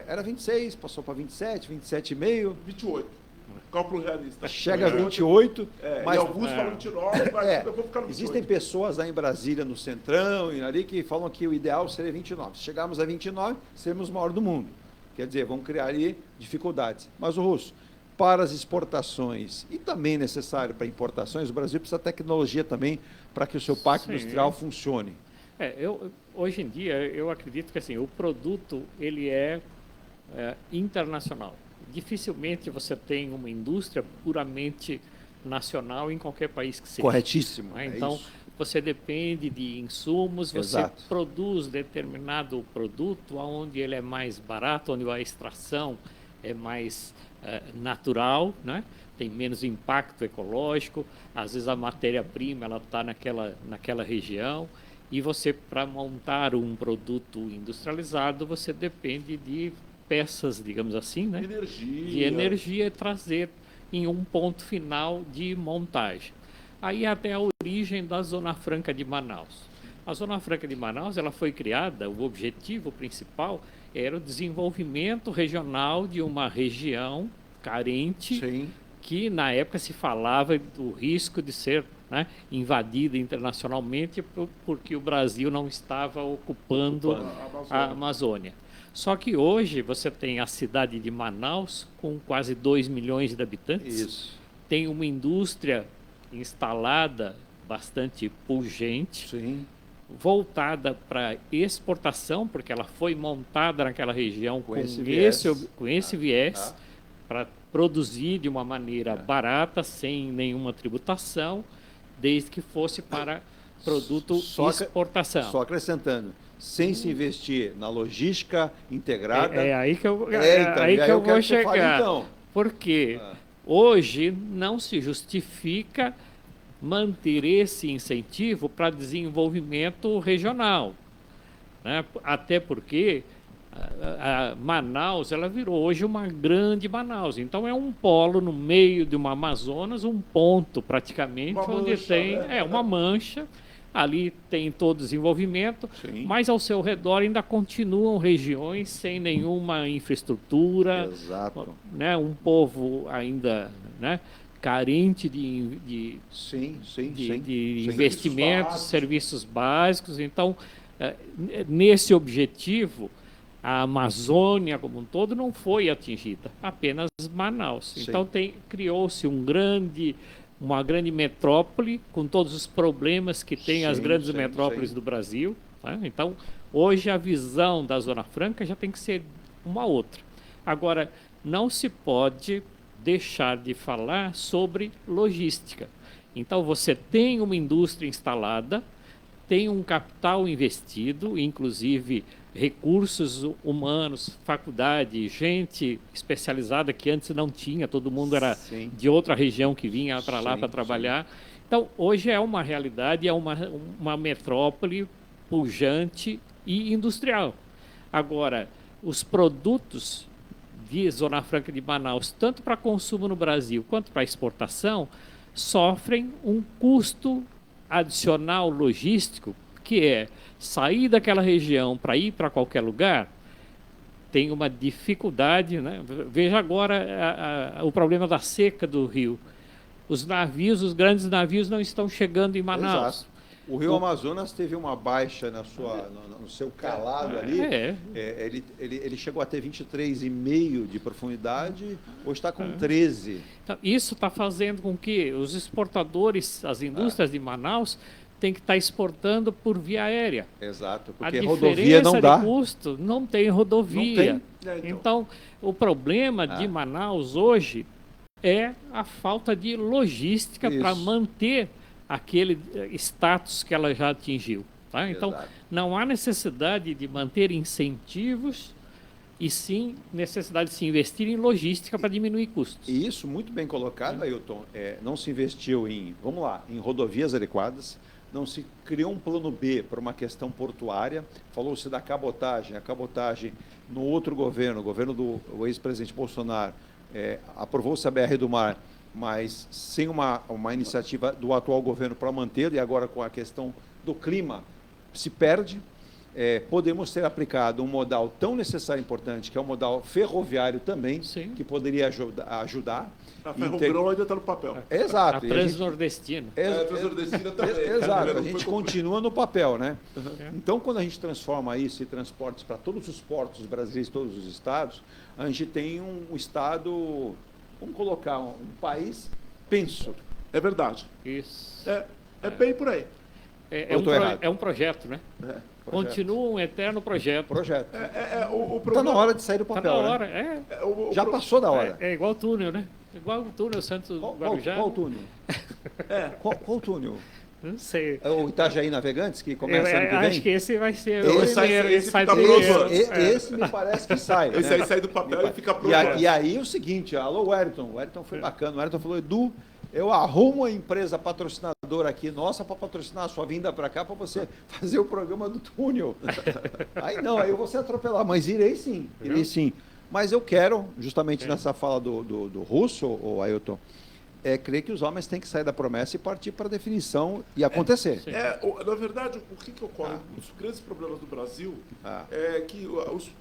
era 26, passou para 27, 27,5. 28. Cálculo realista. Chega a 28, mas e alguns falam 29, mas eu vou ficar no 28. Existem pessoas lá em Brasília, no Centrão e ali, que falam que o ideal seria 29. Se chegarmos a 29, seremos o maior do mundo. Quer dizer, vão criar ali dificuldades. Mas, o Russo, para as exportações e também necessário para importações, o Brasil precisa de tecnologia também para que o seu parque industrial funcione. Hoje em dia, eu acredito que assim, o produto ele é internacional. Dificilmente você tem uma indústria puramente nacional em qualquer país que seja. Corretíssimo. Né? Então, você depende de insumos, você produz determinado produto onde ele é mais barato, onde a extração é mais natural, né? Tem menos impacto ecológico, às vezes a matéria-prima está naquela região, e você, para montar um produto industrializado, você depende de peças, digamos assim, né? De energia e trazer em um ponto final de montagem. Aí até a origem da Zona Franca de Manaus. A Zona Franca de Manaus, ela foi criada, o objetivo principal era o desenvolvimento regional de uma região carente, que na época se falava do risco de ser, né, invadida internacionalmente porque o Brasil não estava ocupando a Amazônia. Só que hoje você tem a cidade de Manaus com quase 2 milhões de habitantes. Tem uma indústria instalada bastante pujante, voltada para exportação, porque ela foi montada naquela região com esse viés para produzir de uma maneira barata, sem nenhuma tributação, desde que fosse para produto exportação. Só acrescentando, sem se investir na logística integrada. É aí que eu vou chegar. Então. Porque hoje não se justifica manter esse incentivo para desenvolvimento regional, né? Até porque a Manaus, ela virou hoje uma grande Manaus. Então é um polo no meio de uma Amazonas, um ponto praticamente, onde tem uma mancha. Ali tem todo o desenvolvimento, mas ao seu redor ainda continuam regiões sem nenhuma infraestrutura, né? Um povo ainda, né, carente de investimentos, serviços básicos. Então, nesse objetivo, a Amazônia como um todo não foi atingida, apenas Manaus. Então criou-se uma grande metrópole, com todos os problemas que tem as grandes metrópoles do Brasil. Tá? Então, hoje a visão da Zona Franca já tem que ser uma outra. Agora, não se pode deixar de falar sobre logística. Então, você tem uma indústria instalada, tem um capital investido, inclusive recursos humanos, faculdade, gente especializada que antes não tinha, todo mundo era de outra região que vinha para lá para trabalhar. Então, hoje é uma realidade, é uma metrópole pujante e industrial. Agora, os produtos de Zona Franca de Manaus, tanto para consumo no Brasil quanto para exportação, sofrem um custo adicional logístico, que é sair daquela região para ir para qualquer lugar, tem uma dificuldade, né? Veja agora o problema da seca do rio. Os grandes navios não estão chegando em Manaus. O rio Amazonas teve uma baixa no seu calado ali. Ele chegou a ter 23,5 de profundidade, hoje está com 13. Então, isso está fazendo com que os exportadores, as indústrias de Manaus, tem que estar exportando por via aérea. Exato, A porque rodovia não diferença dá. de custo não tem rodovia. Não tem. Então, o problema de Manaus hoje é a falta de logística para Isso. manter aquele status que ela já atingiu. Tá? Então, Exato. não há necessidade de manter incentivos e sim necessidade de se investir em logística para diminuir custos. E isso, muito bem colocado, Ailton, não se investiu em rodovias adequadas, não se criou um plano B para uma questão portuária, falou-se da cabotagem, a cabotagem no outro governo, o governo do ex-presidente Bolsonaro, aprovou-se a BR do Mar, mas sem uma iniciativa do atual governo para mantê-lo, e agora com a questão do clima, se perde. Podemos ter aplicado um modal tão necessário e importante, que é o modal ferroviário também, Sim. que poderia ajudar. A Ferrogrão ainda está no papel. Exato. A E a gente- Transnordestina. A Transnordestina também. Exato, a Não gente foi continua no papel, né? Então, quando a gente transforma isso em transportes para todos os portos brasileiros, todos os estados, a gente tem um estado, vamos colocar, um país penso. É verdade. Isso. É bem por aí. Eu tô errado. É um projeto, né? Continua um eterno projeto. Projeto. O Está problema, na hora de sair do Está papel, na hora. né? Já Já passou da hora. É igual o túnel, né? Igual o túnel Santos Guarujá. Qual túnel? Qual túnel? Não sei. É o Itajaí Navegantes, que começa ano que vem? Acho que esse vai ser Esse o primeiro. esse sai fica primeiro. pronto. Esse me parece que sai. Esse né? aí sai do papel e fica pronto. E aí o seguinte, alô Wellington, o Wellington foi bacana, o Wellington falou, Edu, eu arrumo a empresa patrocinadora aqui, nossa, para patrocinar a sua vinda para cá, para você fazer o programa do túnel. Aí não, aí eu vou se atropelar, mas irei sim. Mas eu quero, justamente nessa fala do Russo, o Ailton, crer que os homens têm que sair da promessa e partir para a definição e acontecer. Na verdade, o que ocorre? Os grandes problemas do Brasil é que os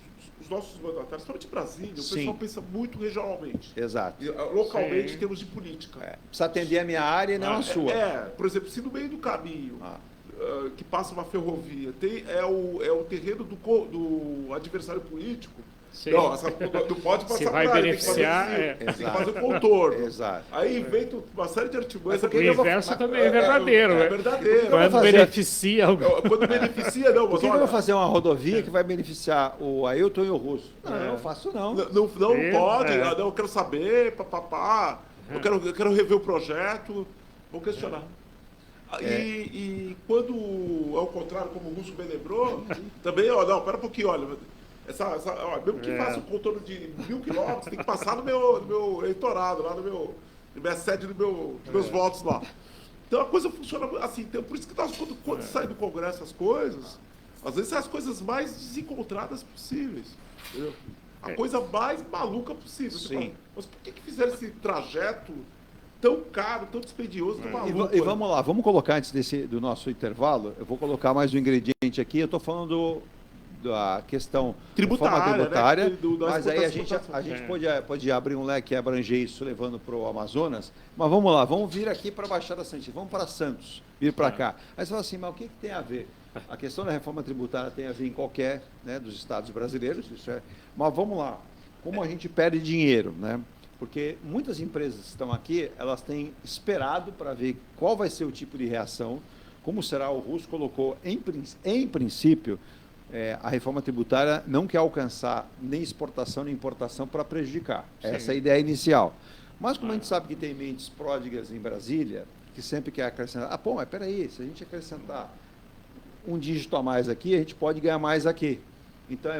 nossos mandatários, principalmente Brasília, o pessoal pensa muito regionalmente. Exato. Localmente, em termos de política. Precisa atender a minha área e não a sua. Por exemplo, se no meio do caminho que passa uma ferrovia é o terreno do adversário político, Sim. não pode passar Se vai por aí, beneficiar, tem que fazer o contorno. Exato. Aí inventa uma série de artimanhas. O inverso também é verdadeiro. É verdadeiro. Quando beneficia alguém. Quando beneficia, não. Por que eu vou fazer uma rodovia que vai beneficiar o Ailton e o Russo? Não, eu não faço não. Não pode, não, eu quero saber, papapá, eu quero rever o projeto, vou questionar. E quando é o contrário, como o Russo bem lembrou, também, não, pera um pouquinho, olha, mesmo que faça um contorno de 1.000 quilômetros, tem que passar no meu eleitorado, lá na minha sede dos meus votos lá. Então a coisa funciona assim, então, por isso que nós, quando sai do Congresso as coisas, às vezes são as coisas mais desencontradas possíveis. Entendeu? A coisa mais maluca possível. Você fala, mas por que fizeram esse trajeto tão caro, tão dispendioso, tão maluco? E vamos lá, vamos colocar antes do nosso intervalo, eu vou colocar mais um ingrediente aqui, eu estou falando da questão tributária, né, mas aí a gente pode abrir um leque e abranger isso levando para o Amazonas, mas vamos lá, vamos vir aqui para a Baixada Santista, vamos para Santos, vir para cá. Aí você fala assim, mas o que tem a ver? A questão da reforma tributária tem a ver em qualquer dos estados brasileiros, mas vamos lá, como a gente perde dinheiro, né? Porque muitas empresas que estão aqui, elas têm esperado para ver qual vai ser o tipo de reação, como será, o Russo colocou, em princípio, a reforma tributária não quer alcançar nem exportação nem importação para prejudicar. Sim. Essa é a ideia inicial. Mas como a gente sabe que tem mentes pródigas em Brasília, que sempre quer acrescentar, mas peraí, se a gente acrescentar um dígito a mais aqui, a gente pode ganhar mais aqui. Então,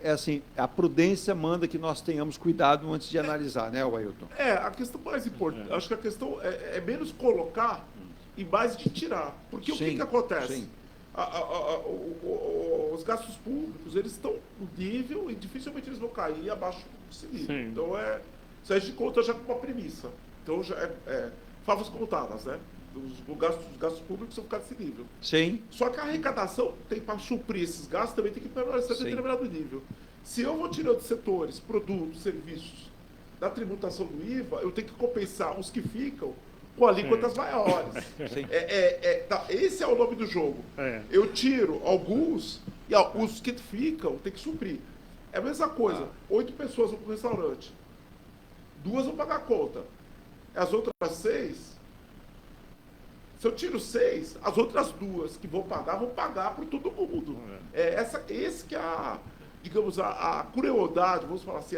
assim, a prudência manda que nós tenhamos cuidado antes de analisar, né, Ailton? A questão mais importante, acho que a questão é menos colocar e mais de tirar. Porque o que acontece? Sim. Os gastos públicos, eles estão no nível e dificilmente eles vão cair abaixo desse nível. Sim. Então, isso a gente conta já com uma premissa. Então, já favas contadas, né? Os gastos públicos vão ficar desse nível. Sim. Só que a arrecadação tem para suprir esses gastos também tem que permanecer a determinado nível. Se eu vou tirando setores, produtos, serviços da tributação do IVA, eu tenho que compensar os que ficam com alíquotas maiores. Esse é o nome do jogo. Eu tiro alguns e os que ficam tem que suprir. É a mesma coisa. 8 pessoas vão para o restaurante. 2 vão pagar a conta. As outras 6 Se eu tiro 6, as outras 2 que vou pagar por todo mundo. Esse que é digamos, a crueldade, vamos falar assim,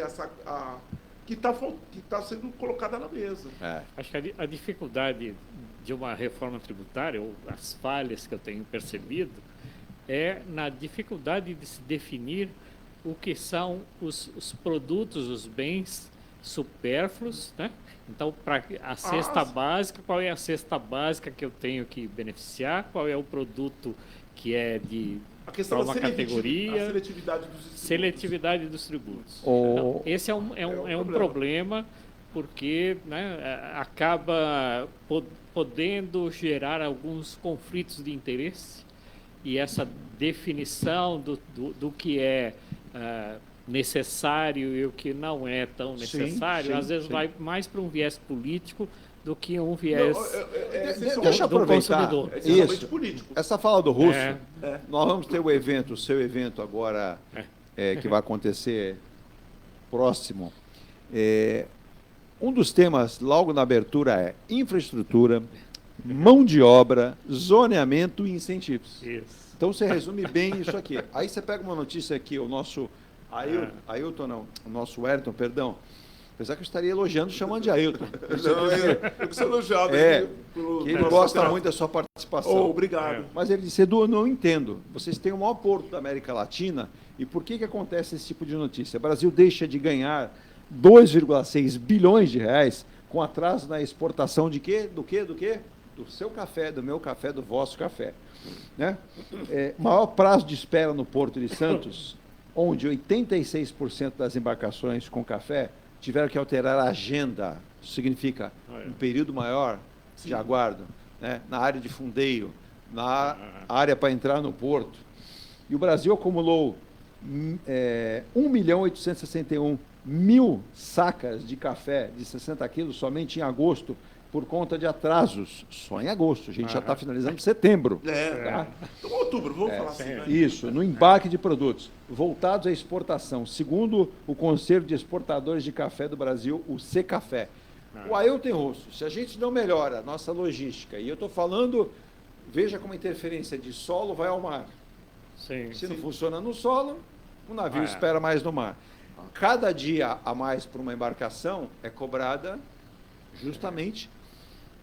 que está sendo colocada na mesa. Acho que a dificuldade de uma reforma tributária, ou as falhas que eu tenho percebido, é na dificuldade de se definir o que são os produtos, os bens supérfluos, né? Então, para a cesta básica, qual é a cesta básica que eu tenho que beneficiar? Qual é o produto que é para uma categoria? A seletividade dos tributos. Seletividade dos tributos. Então, esse é um problema, porque, né, acaba podendo gerar alguns conflitos de interesse, e essa definição do que é necessário e o que não é tão necessário, às vezes vai mais para um viés político do que um viés deixa eu do aproveitar consumidor. isso. Político. Essa fala do Russo, nós vamos ter o seu evento agora, que vai acontecer próximo. Um dos temas, logo na abertura, é infraestrutura, mão de obra, zoneamento e incentivos. Isso. Então você resume bem isso aqui. Aí você pega uma notícia aqui, o nosso o nosso Ayrton, perdão. Apesar que eu estaria elogiando, chamando de Ayrton. Eu que sou elogiado. Que ele gosta muito da sua participação. Obrigado. Mas ele disse, Edu, eu não entendo. Vocês têm o maior porto da América Latina, e por que acontece esse tipo de notícia? O Brasil deixa de ganhar 2,6 bilhões de reais com atraso na exportação de quê? Do quê? Do seu café, do meu café, do vosso café. Né? Maior prazo de espera no Porto de Santos, onde 86% das embarcações com café tiveram que alterar a agenda. Isso significa um período maior de aguardo, né? Na área de fundeio, na área para entrar no porto. E o Brasil acumulou 1.861.000 sacas de café de 60 quilos somente em agosto, por conta de atrasos. Só em agosto. A gente já está finalizando setembro. Tá? Então, outubro, vamos falar assim. Né? Isso, no embarque de produtos voltados à exportação. Segundo o Conselho de Exportadores de Café do Brasil, o Secafé. O Ailton Russo, se a gente não melhora a nossa logística, e eu estou falando, veja como a interferência de solo vai ao mar. Se não funciona no solo, o navio espera mais no mar. Cada dia a mais para uma embarcação é cobrada justamente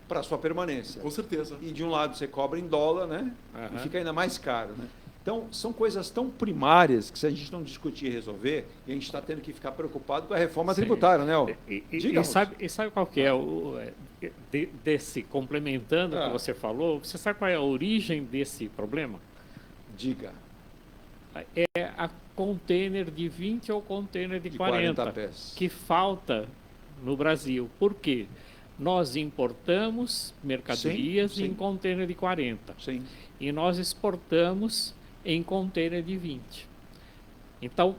para sua permanência. Com certeza. E de um lado você cobra em dólar, né? E fica ainda mais caro, né? Então, são coisas tão primárias que se a gente não discutir e resolver, a gente está tendo que ficar preocupado com a reforma tributária, né? E sabe qual que é desse, complementando o que você falou, você sabe qual é a origem desse problema? Diga. É a container de 20 ou container de 40 pés. Que falta no Brasil. Por quê? Nós importamos mercadorias em container de 40. Sim. E nós exportamos em container de 20. Então,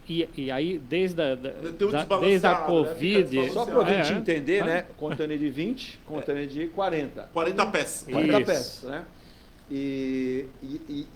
e aí, desde a Covid... Né? Só para a gente entender, né? Container de 20, container de 40. 40 pés. 40 pés, né? E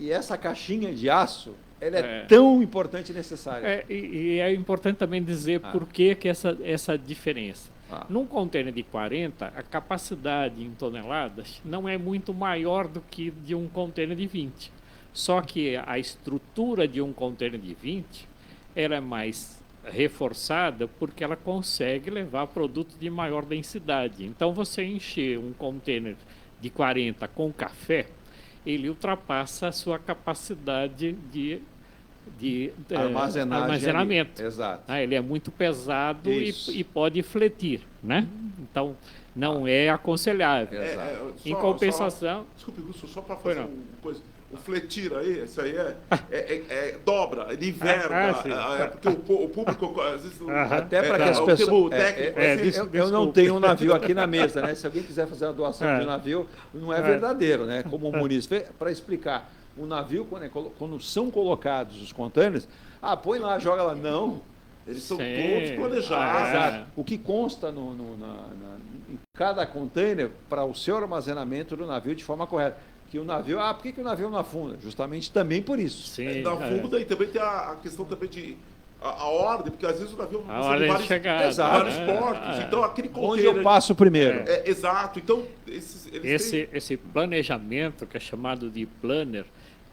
essa caixinha de aço, ela é tão importante e necessária. E é importante também dizer por que essa diferença. Num container de 40, a capacidade em toneladas não é muito maior do que de um container de 20. Só que a estrutura de um container de 20 ela é mais reforçada porque ela consegue levar produtos de maior densidade. Então, você encher um container de 40 com café, ele ultrapassa a sua capacidade de armazenamento. Exato. Ele é muito pesado e pode fletir, né? Então, não é aconselhável. Em compensação... Desculpe, Gusto, só para fazer uma coisa. O fletir aí, isso aí dobra, ele inverna. Porque o público, às vezes... Até para que as pessoas... eu não tenho um navio aqui na mesa, né? Se alguém quiser fazer a doação de navio, não é verdadeiro, né? Como o Muniz fez, para explicar. O navio, quando são colocados os contêineres, põe lá, joga lá. Não, eles são todos planejados. O que consta em cada container para o seu armazenamento do navio de forma correta. Que o navio, por que o navio não afunda? Justamente também por isso. Não afunda e também tem a questão também de a ordem, porque às vezes o navio A ordem de chegada, vários né? portos, então aquele Onde container... eu passo primeiro. exato, então eles têm... Esse planejamento, que é chamado de planner,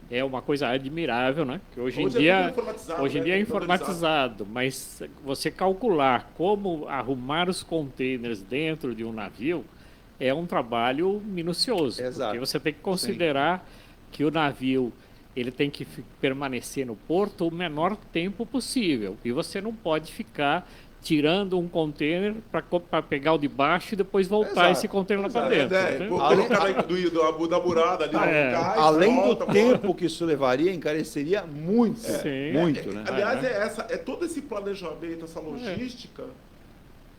é uma coisa admirável, né? Que hoje em dia é informatizado, mas você calcular como arrumar os containers dentro de um navio é um trabalho minucioso. Exato. Porque você tem que considerar que o navio ele tem que permanecer no porto o menor tempo possível. E você não pode ficar tirando um container para pegar o de baixo e depois voltar esse container lá para dentro. Da murada ali, cais, além volta, do tempo que isso levaria, encareceria muito. Muito, né? Aliás, todo esse planejamento, essa logística,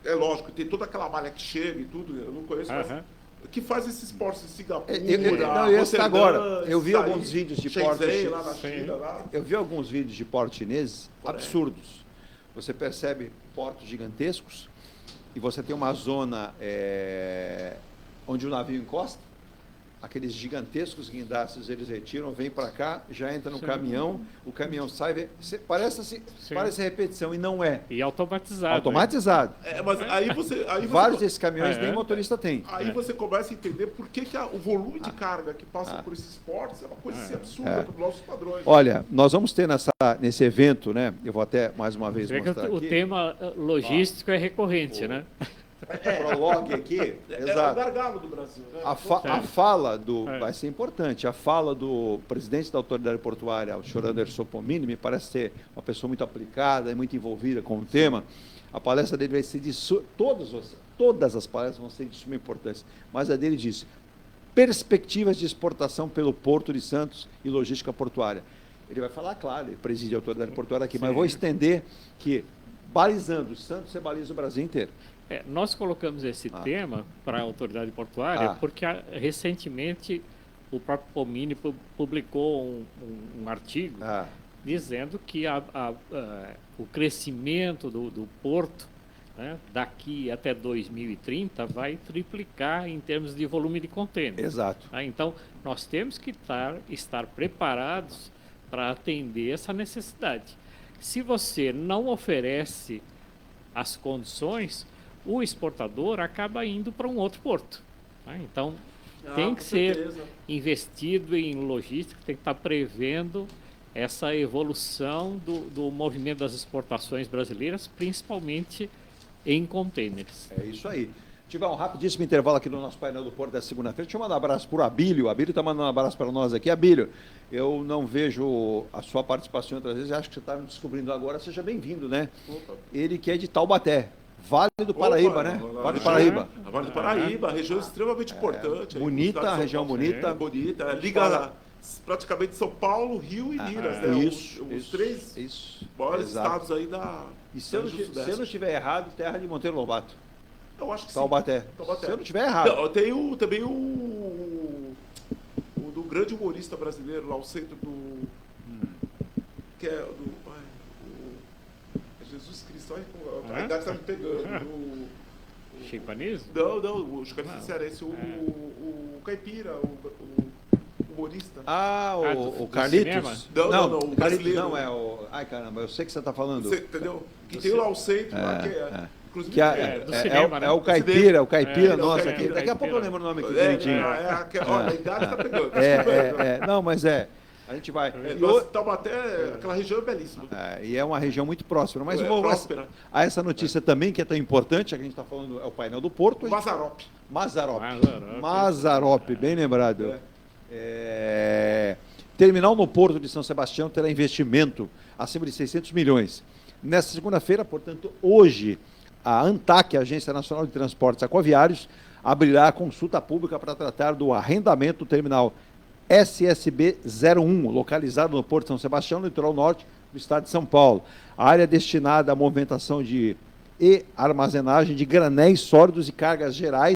é lógico, tem toda aquela malha que chega e tudo, eu não conheço, mas que faz esses portos de Singapura, agora, eu vi alguns vídeos de portos lá na China, lá. Eu vi alguns vídeos de portos chineses absurdos. Você percebe portos gigantescos e você tem uma zona onde o navio encosta, aqueles gigantescos guindastes eles retiram, vêm para cá, já entra no caminhão, o caminhão sai, parece repetição e não é. E automatizado. Automatizado. Mas aí vários desses caminhões nem motorista tem. Aí você começa a entender por que o volume de carga que passa por esses portos é uma coisa assim, absurda para os nossos padrões. Olha, nós vamos ter nesse evento, né? Eu vou até mais uma vez mostrar o aqui. tema logístico é recorrente, né? Prologue aqui, exato. O gargalo do Brasil, né? A fala vai ser importante, a fala do presidente da autoridade portuária, o senhor Anderson Pomini, me parece ser uma pessoa muito aplicada e muito envolvida com o tema. A palestra dele vai ser de todas as palestras vão ser de suma importância, mas a dele diz perspectivas de exportação pelo Porto de Santos e logística portuária. Ele vai falar, claro, ele preside a autoridade portuária aqui, mas eu vou estender que, balizando o Santos, você baliza o Brasil inteiro. Nós colocamos esse tema para a autoridade portuária porque recentemente o próprio Pomini publicou um artigo dizendo que o crescimento do porto, né, daqui até 2030 vai triplicar em termos de volume de contêiner. Exato. Então, nós temos que estar preparados para atender essa necessidade. Se você não oferece as condições, o exportador acaba indo para um outro porto. Tá? Então, tem que ser investido em logística, tem que estar prevendo essa evolução do movimento das exportações brasileiras, principalmente em contêineres. É isso aí. Tiver um rapidíssimo intervalo aqui no nosso painel do Porto da segunda-feira. Deixa eu mandar um abraço para o Abílio. O Abílio está mandando um abraço para nós aqui. Abílio, eu não vejo a sua participação outras vezes, acho que você está me descobrindo agora. Seja bem-vindo, né? Opa. Ele que é de Taubaté. Vale do Paraíba, né? Vale do Paraíba. Vale do Paraíba, região extremamente importante. Bonita, a região bonita. Bonita. Liga praticamente São Paulo, Rio e Minas, né? Os três maiores estados aí da. E se eu não estiver errado, terra de Monteiro Lobato. Eu acho que Taubaté. Taubaté. Se eu não estiver errado. Não, tem também o do grande humorista brasileiro, lá o centro do. Que é do. Jesus Cristo, olha a idade está me pegando. Chico Anísio? Não, o Chico Anísio cearense, o Caipira, o humorista. O Carlitos? Não, o brasileiro. Não, é o... Ai, caramba, eu sei que você está falando. Você entendeu? Que tem lá o centro, lá que é... Que é o Caipira, nossa, aqui. Daqui a pouco eu lembro o nome aqui direitinho. A idade está pegando. Não, mas a gente vai. Taubaté, aquela região é belíssima. E é uma região muito próspera. Mas vamos a essa notícia também, que é tão importante, a que a gente está falando, é o painel do Porto. Mazarope, bem lembrado. Terminal no Porto de São Sebastião terá investimento acima de 600 milhões. Nesta segunda-feira, portanto, hoje, a ANTAC, a Agência Nacional de Transportes Aquaviários, abrirá a consulta pública para tratar do arrendamento do terminal SSB 01, localizado no Porto de São Sebastião, no litoral norte do estado de São Paulo. A área destinada à movimentação e armazenagem de granéis sólidos e cargas gerais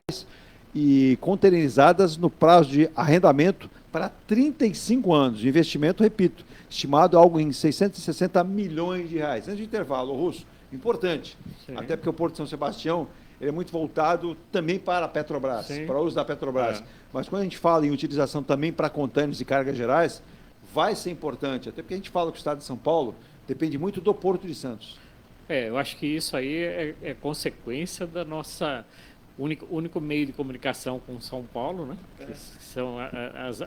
e containerizadas no prazo de arrendamento para 35 anos. O investimento, repito, estimado algo em 660 milhões de reais. Antes de intervalo, Russo, importante, até porque o Porto de São Sebastião ele é muito voltado também para a Petrobras, para o uso da Petrobras. Mas quando a gente fala em utilização também para contêineres e cargas gerais, vai ser importante, até porque a gente fala que o estado de São Paulo Depende muito do Porto de Santos. Eu acho que isso aí é consequência da nossa único meio de comunicação com São Paulo, né? Que são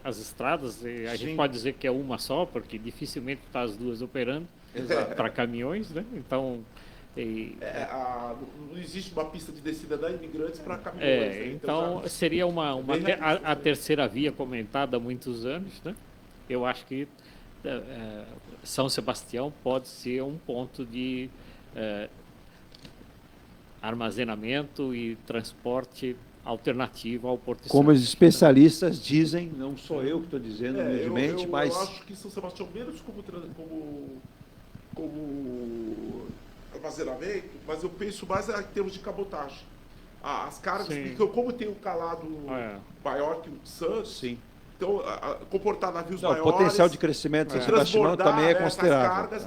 as estradas. E a gente pode dizer que é uma só, porque dificilmente está as duas operando para caminhões, né? Então, não existe uma pista de descida da Imigrantes para caminhões. Né? Então seria a terceira via comentada há muitos anos, né? Eu acho que São Sebastião pode ser um ponto de armazenamento e transporte alternativo ao Porto de Como Santos. os especialistas dizem, não sou eu que estou dizendo humildemente, mas... Eu acho que São Sebastião menos como armazenamento, mas eu penso mais em termos de cabotagem. As cargas, porque como tem um calado maior que o Santos, então comportar navios maiores... O potencial de crescimento de São Sebastião também é considerável.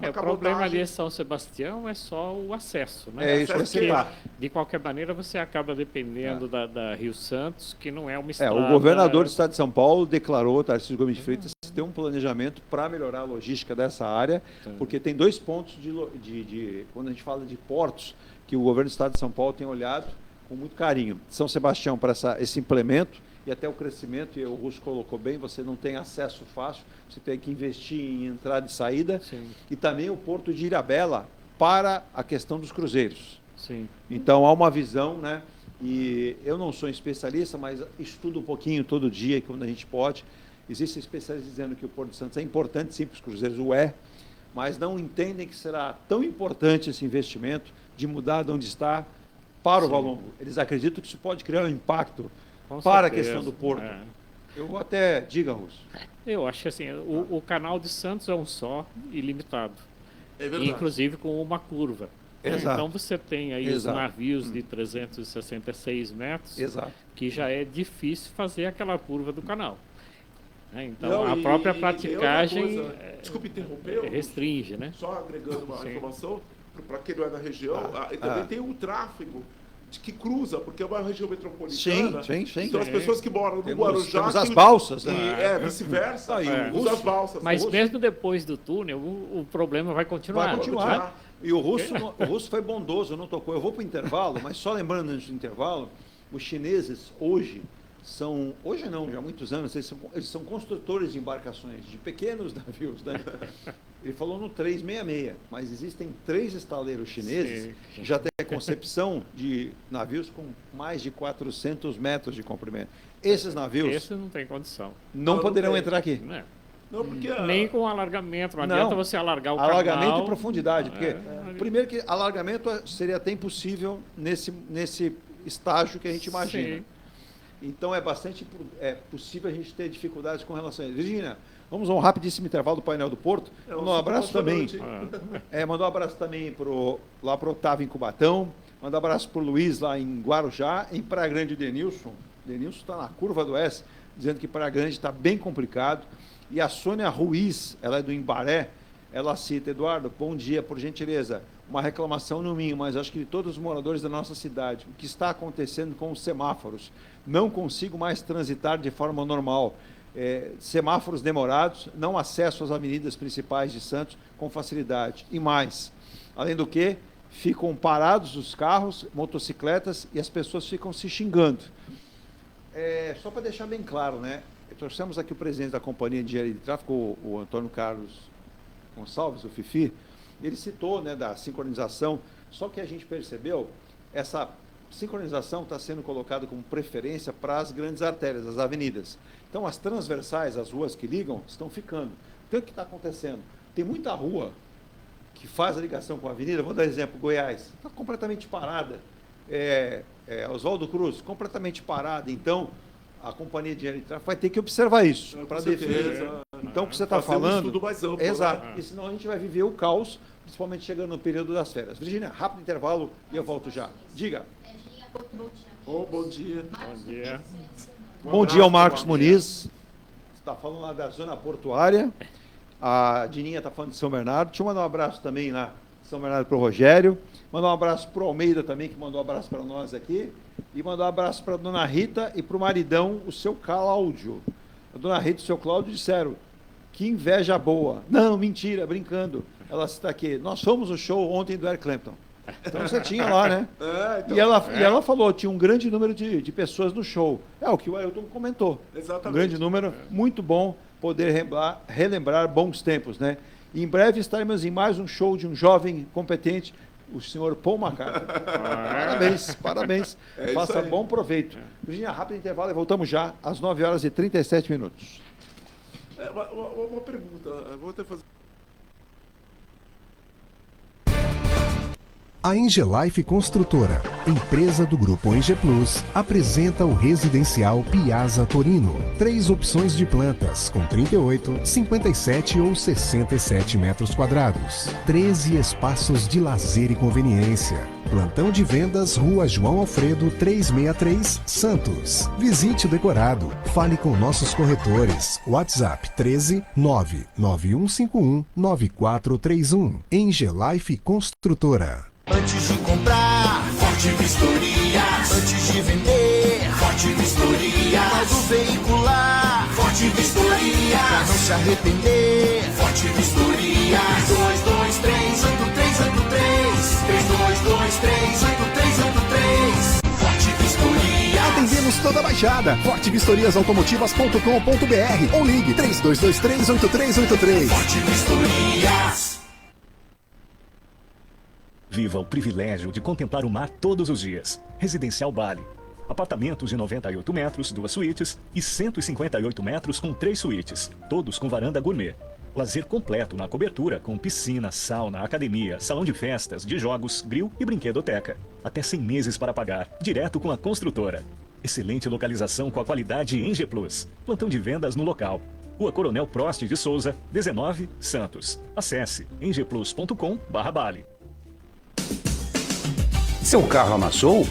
O problema ali em São Sebastião é só o acesso, né? É isso que você lá. De qualquer maneira, você acaba dependendo da Rio Santos, que não é uma estrada... O governador do estado de São Paulo declarou, Tarcísio Gomes de Freitas, que tem um planejamento para melhorar a logística dessa área, porque tem 2 pontos quando a gente fala de portos, que o governo do estado de São Paulo tem olhado com muito carinho. São Sebastião para esse implemento, e até o crescimento, e o Russo colocou bem, você não tem acesso fácil, você tem que investir em entrada e saída, e também o porto de Ilhabela para a questão dos cruzeiros. Então há uma visão, né? E eu não sou especialista, mas estudo um pouquinho todo dia, quando a gente pode. Existem especialistas dizendo que o Porto de Santos é importante, sim, para os cruzeiros, mas não entendem que será tão importante esse investimento de mudar de onde está para o Valongo. Eles acreditam que isso pode criar um impacto para a questão do porto. Eu até diga, Russo. Eu acho que assim, o canal de Santos é um só, ilimitado. É verdade. Inclusive com uma curva. Exato. Então você tem aí os navios de 366 metros, que já é difícil fazer aquela curva do canal. Então a própria praticagem desculpe interromper, restringe, né? Só agregando uma informação, para quem não é da região, também tem um tráfego que cruza, porque é uma região metropolitana. Sim. Então as pessoas que moram no Guarujá... Temos as balsas, né? E vice-versa. Usa as balsas. Mas mesmo depois do túnel, o problema vai continuar. Vai continuar. E o Russo foi bondoso, não tocou. Eu vou para o intervalo, mas só lembrando antes do intervalo, os chineses hoje não, já há muitos anos, eles são construtores de embarcações, de pequenos navios, né? Ele falou no 366, mas existem 3 estaleiros chineses que já têm a concepção de navios com mais de 400 metros de comprimento. Esses navios... Esse não tem condição. Não poderão entrar aqui. Não, porque nem com alargamento, não adianta você alargar o canal. Alargamento e profundidade, porque primeiro que alargamento seria até impossível nesse estágio que a gente imagina. Então é bastante possível a gente ter dificuldades com relação a isso. Virgínia, vamos a um rapidíssimo intervalo do painel do Porto. Mandar um abraço também. Mandar um abraço também lá para o Otávio em Cubatão. Mandar um abraço para o Luiz lá em Guarujá, em Praia Grande, Denilson. Denilson está na curva do S, dizendo que Praia Grande está bem complicado. E a Sônia Ruiz, ela é do Imbaré, ela cita: Eduardo, bom dia, por gentileza, uma reclamação no minho, mas acho que de todos os moradores da nossa cidade, o que está acontecendo com os semáforos? Não consigo mais transitar de forma normal. Semáforos demorados, não acesso às avenidas principais de Santos com facilidade. E mais, além do que, ficam parados os carros, motocicletas, e as pessoas ficam se xingando. Só para deixar bem claro, né? Trouxemos aqui o presidente da Companhia de Engenharia de Tráfego, o Antônio Carlos Gonçalves, o Fifi. Ele citou, né, da sincronização, só que a gente percebeu, essa sincronização está sendo colocada como preferência para as grandes artérias, as avenidas. Então, as transversais, as ruas que ligam, estão ficando. Então, o que está acontecendo? Tem muita rua que faz a ligação com a avenida, vou dar exemplo, Goiás, está completamente parada. Oswaldo Cruz, completamente parada. Então, a Companhia de Engenharia de Tráfego vai ter que observar isso para definir. Então, o que você está falando... Tudo mais amplo, exato, porque senão a gente vai viver o caos, principalmente chegando no período das férias. Virgínia, rápido intervalo e eu volto já. Diga. Bom dia. Bom dia ao Marcos Muniz. Está falando lá da zona portuária. A Dininha está falando de São Bernardo. Deixa eu mandar um abraço também lá de São Bernardo para o Rogério. Mandar um abraço para o Almeida também, que mandou um abraço para nós aqui. E mandar um abraço para a dona Rita e para o maridão, o seu Cláudio. A dona Rita e o seu Cláudio disseram: que inveja boa. Não, mentira, brincando. ela está aqui. Nós fomos no show ontem do Eric Clapton. Então você tinha lá, né? E ela falou, tinha um grande número de pessoas no show. É o que o Ailton comentou. Exatamente. Um grande número, muito bom poder relembrar bons tempos, né? E em breve estaremos em mais um show de um jovem competente, o senhor Paul McCartney. Parabéns. Faça bom proveito. Virginia, rápido intervalo e voltamos já às 9h37. Uma pergunta, eu vou até fazer. A Engelife Construtora, empresa do Grupo Enge Plus, apresenta o residencial Piazza Torino. 3 opções de plantas, com 38, 57 ou 67 metros quadrados. 13 espaços de lazer e conveniência. Plantão de vendas, Rua João Alfredo, 363, Santos. Visite o decorado. Fale com nossos corretores. WhatsApp 13 99151 9431. Engelife Construtora. Antes de comprar, Forte Vistoria. Antes de vender, Forte Vistoria. Modo veicular, Forte Vistoria. Pra não se arrepender, Forte Vistoria. 322383. 322383. Forte Vistoria. Atendemos toda a Baixada. fortevistoriasautomotivas.com.br ou ligue 32238383. Forte Vistorias. Viva o privilégio de contemplar o mar todos os dias. Residencial Bali. Apartamentos de 98 metros, 2 suítes e 158 metros com 3 suítes, todos com varanda gourmet. Lazer completo na cobertura com piscina, sauna, academia, salão de festas, de jogos, grill e brinquedoteca. Até 100 meses para pagar, direto com a construtora. Excelente localização com a qualidade Enge Plus. Plantão de vendas no local. Rua Coronel Prost de Souza, 19, Santos. Acesse engeplus.com/Bali. Seu carro amassou?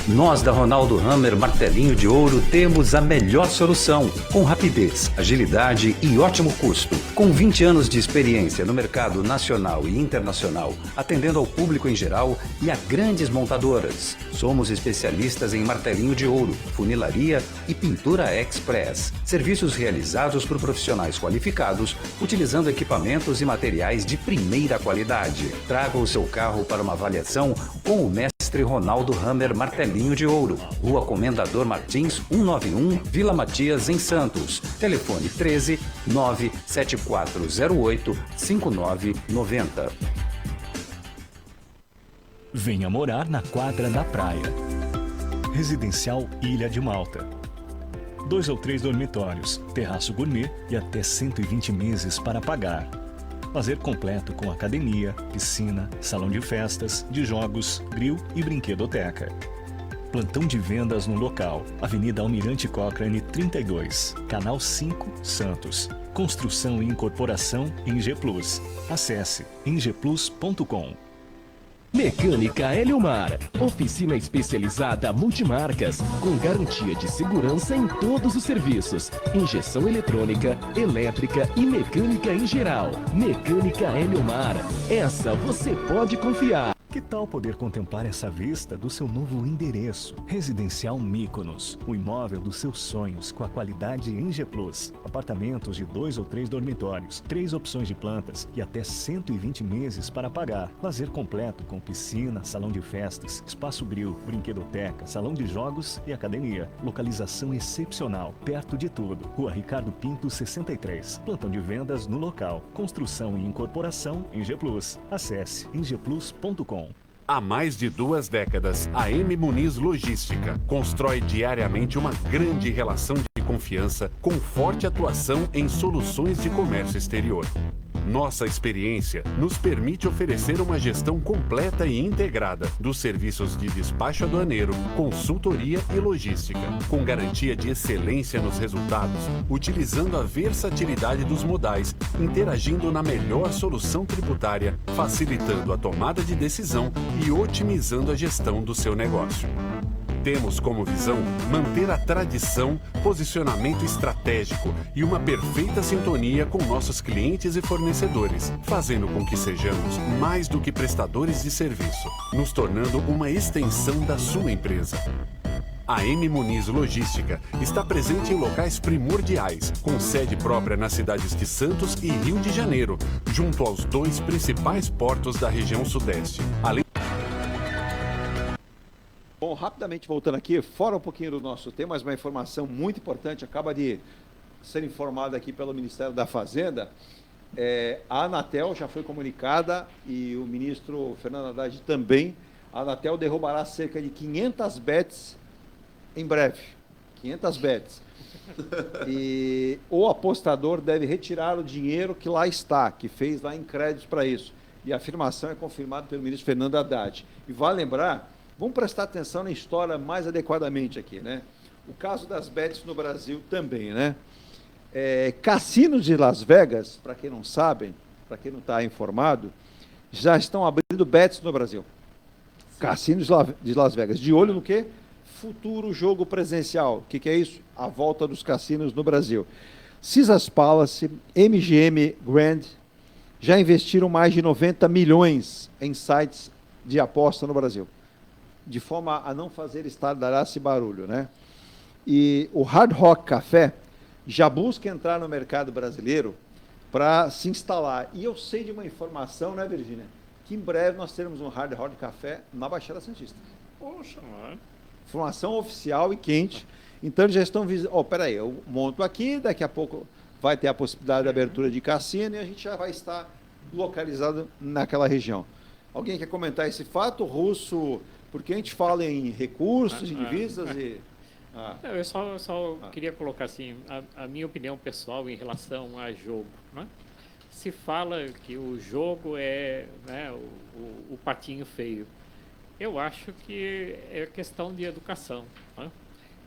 Nós da Ronaldo Hammer Martelinho de Ouro temos a melhor solução, com rapidez, agilidade e ótimo custo. Com 20 anos de experiência no mercado nacional e internacional, atendendo ao público em geral e a grandes montadoras. Somos especialistas em martelinho de ouro, funilaria e pintura express. Serviços realizados por profissionais qualificados, utilizando equipamentos e materiais de primeira qualidade. Traga o seu carro para uma avaliação com o mestre Ronaldo Hammer Martelinho de Ouro, Rua Comendador Martins, 191, Vila Matias, em Santos. Telefone 13 97408 5990. Venha morar na quadra da praia. Residencial Ilha de Malta. 2 ou 3 dormitórios, terraço gourmet e até 120 meses para pagar. Lazer completo com academia, piscina, salão de festas, de jogos, grill e brinquedoteca. Plantão de vendas no local. Avenida Almirante Cochrane 32, Canal 5, Santos. Construção e incorporação Enge Plus. Acesse engeplus.com. Mecânica Eliomar, oficina especializada multimarcas, com garantia de segurança em todos os serviços, injeção eletrônica, elétrica e mecânica em geral. Mecânica Eliomar, essa você pode confiar. Que tal poder contemplar essa vista do seu novo endereço? Residencial Mykonos, o imóvel dos seus sonhos com a qualidade Enge Plus. Apartamentos de 2 ou 3 dormitórios, 3 opções de plantas e até 120 meses para pagar. Lazer completo com piscina, salão de festas, espaço grill, brinquedoteca, salão de jogos e academia. Localização excepcional, perto de tudo. Rua Ricardo Pinto, 63. Plantão de vendas no local. Construção e incorporação Enge Plus. Acesse engeplus.com. Há mais de 2 décadas, a M. Muniz Logística constrói diariamente uma grande relação de confiança com forte atuação em soluções de comércio exterior. Nossa experiência nos permite oferecer uma gestão completa e integrada dos serviços de despacho aduaneiro, consultoria e logística, com garantia de excelência nos resultados, utilizando a versatilidade dos modais, interagindo na melhor solução tributária, facilitando a tomada de decisão e otimizando a gestão do seu negócio. Temos como visão manter a tradição, posicionamento estratégico e uma perfeita sintonia com nossos clientes e fornecedores, fazendo com que sejamos mais do que prestadores de serviço, nos tornando uma extensão da sua empresa. A M Muniz Logística está presente em locais primordiais, com sede própria nas cidades de Santos e Rio de Janeiro, junto aos 2 principais portos da região sudeste. Além... Bom, rapidamente voltando aqui, fora um pouquinho do nosso tema, mas uma informação muito importante, acaba de ser informada aqui pelo Ministério da Fazenda. A Anatel já foi comunicada e o ministro Fernando Haddad também. A Anatel derrubará cerca de 500 bets em breve. 500 bets. E o apostador deve retirar o dinheiro que lá está, que fez lá em créditos para isso. E a afirmação é confirmada pelo ministro Fernando Haddad. E vale lembrar, vamos prestar atenção na história mais adequadamente aqui, né? O caso das bets no Brasil também, né? Cassinos de Las Vegas, para quem não sabe, para quem não está informado, já estão abrindo bets no Brasil. Cassinos de Las Vegas. De olho no quê? Futuro jogo presencial. O que é isso? A volta dos cassinos no Brasil. Caesars Palace, MGM Grand, já investiram mais de 90 milhões em sites de aposta no Brasil, de forma a não fazer estardalhaço e barulho, né? E o Hard Rock Café já busca entrar no mercado brasileiro para se instalar. E eu sei de uma informação, né, Virgínia, que em breve nós teremos um Hard Rock Café na Baixada Santista. Poxa, Informação oficial e quente. Então, eles já estão visitando. Peraí, eu monto aqui, daqui a pouco vai ter a possibilidade de abertura de cassino e a gente já vai estar localizado naquela região. Alguém quer comentar esse fato, Russo? Porque a gente fala em recursos, em divisas e... Eu só queria colocar assim, a minha opinião pessoal em relação a jogo, né? Se fala que o jogo é, né, o patinho feio. Eu acho que é questão de educação, né?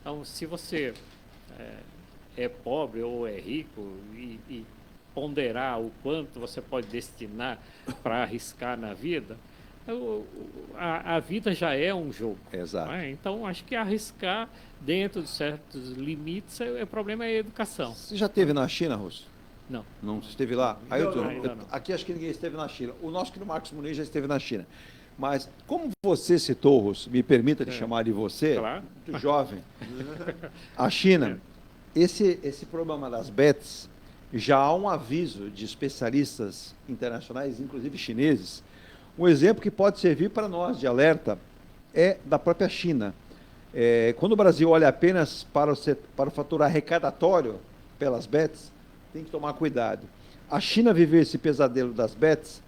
Então, se você é pobre ou é rico e ponderar o quanto você pode destinar para arriscar na vida, a vida já é um jogo. Exato. Né? Então, acho que arriscar dentro de certos limites, o problema é a educação. Você já esteve na China, Russo? Não. Não esteve lá? Não. Aqui acho que ninguém esteve na China. O nosso querido Marcos Muniz já esteve na China. Mas, como você citou, Russo, me permita te chamar de você, claro, muito jovem, a China, esse problema das bets, já há um aviso de especialistas internacionais, inclusive chineses. Um exemplo que pode servir para nós de alerta é da própria China. Quando o Brasil olha apenas para o fator arrecadatório pelas bets, tem que tomar cuidado. A China viveu esse pesadelo das bets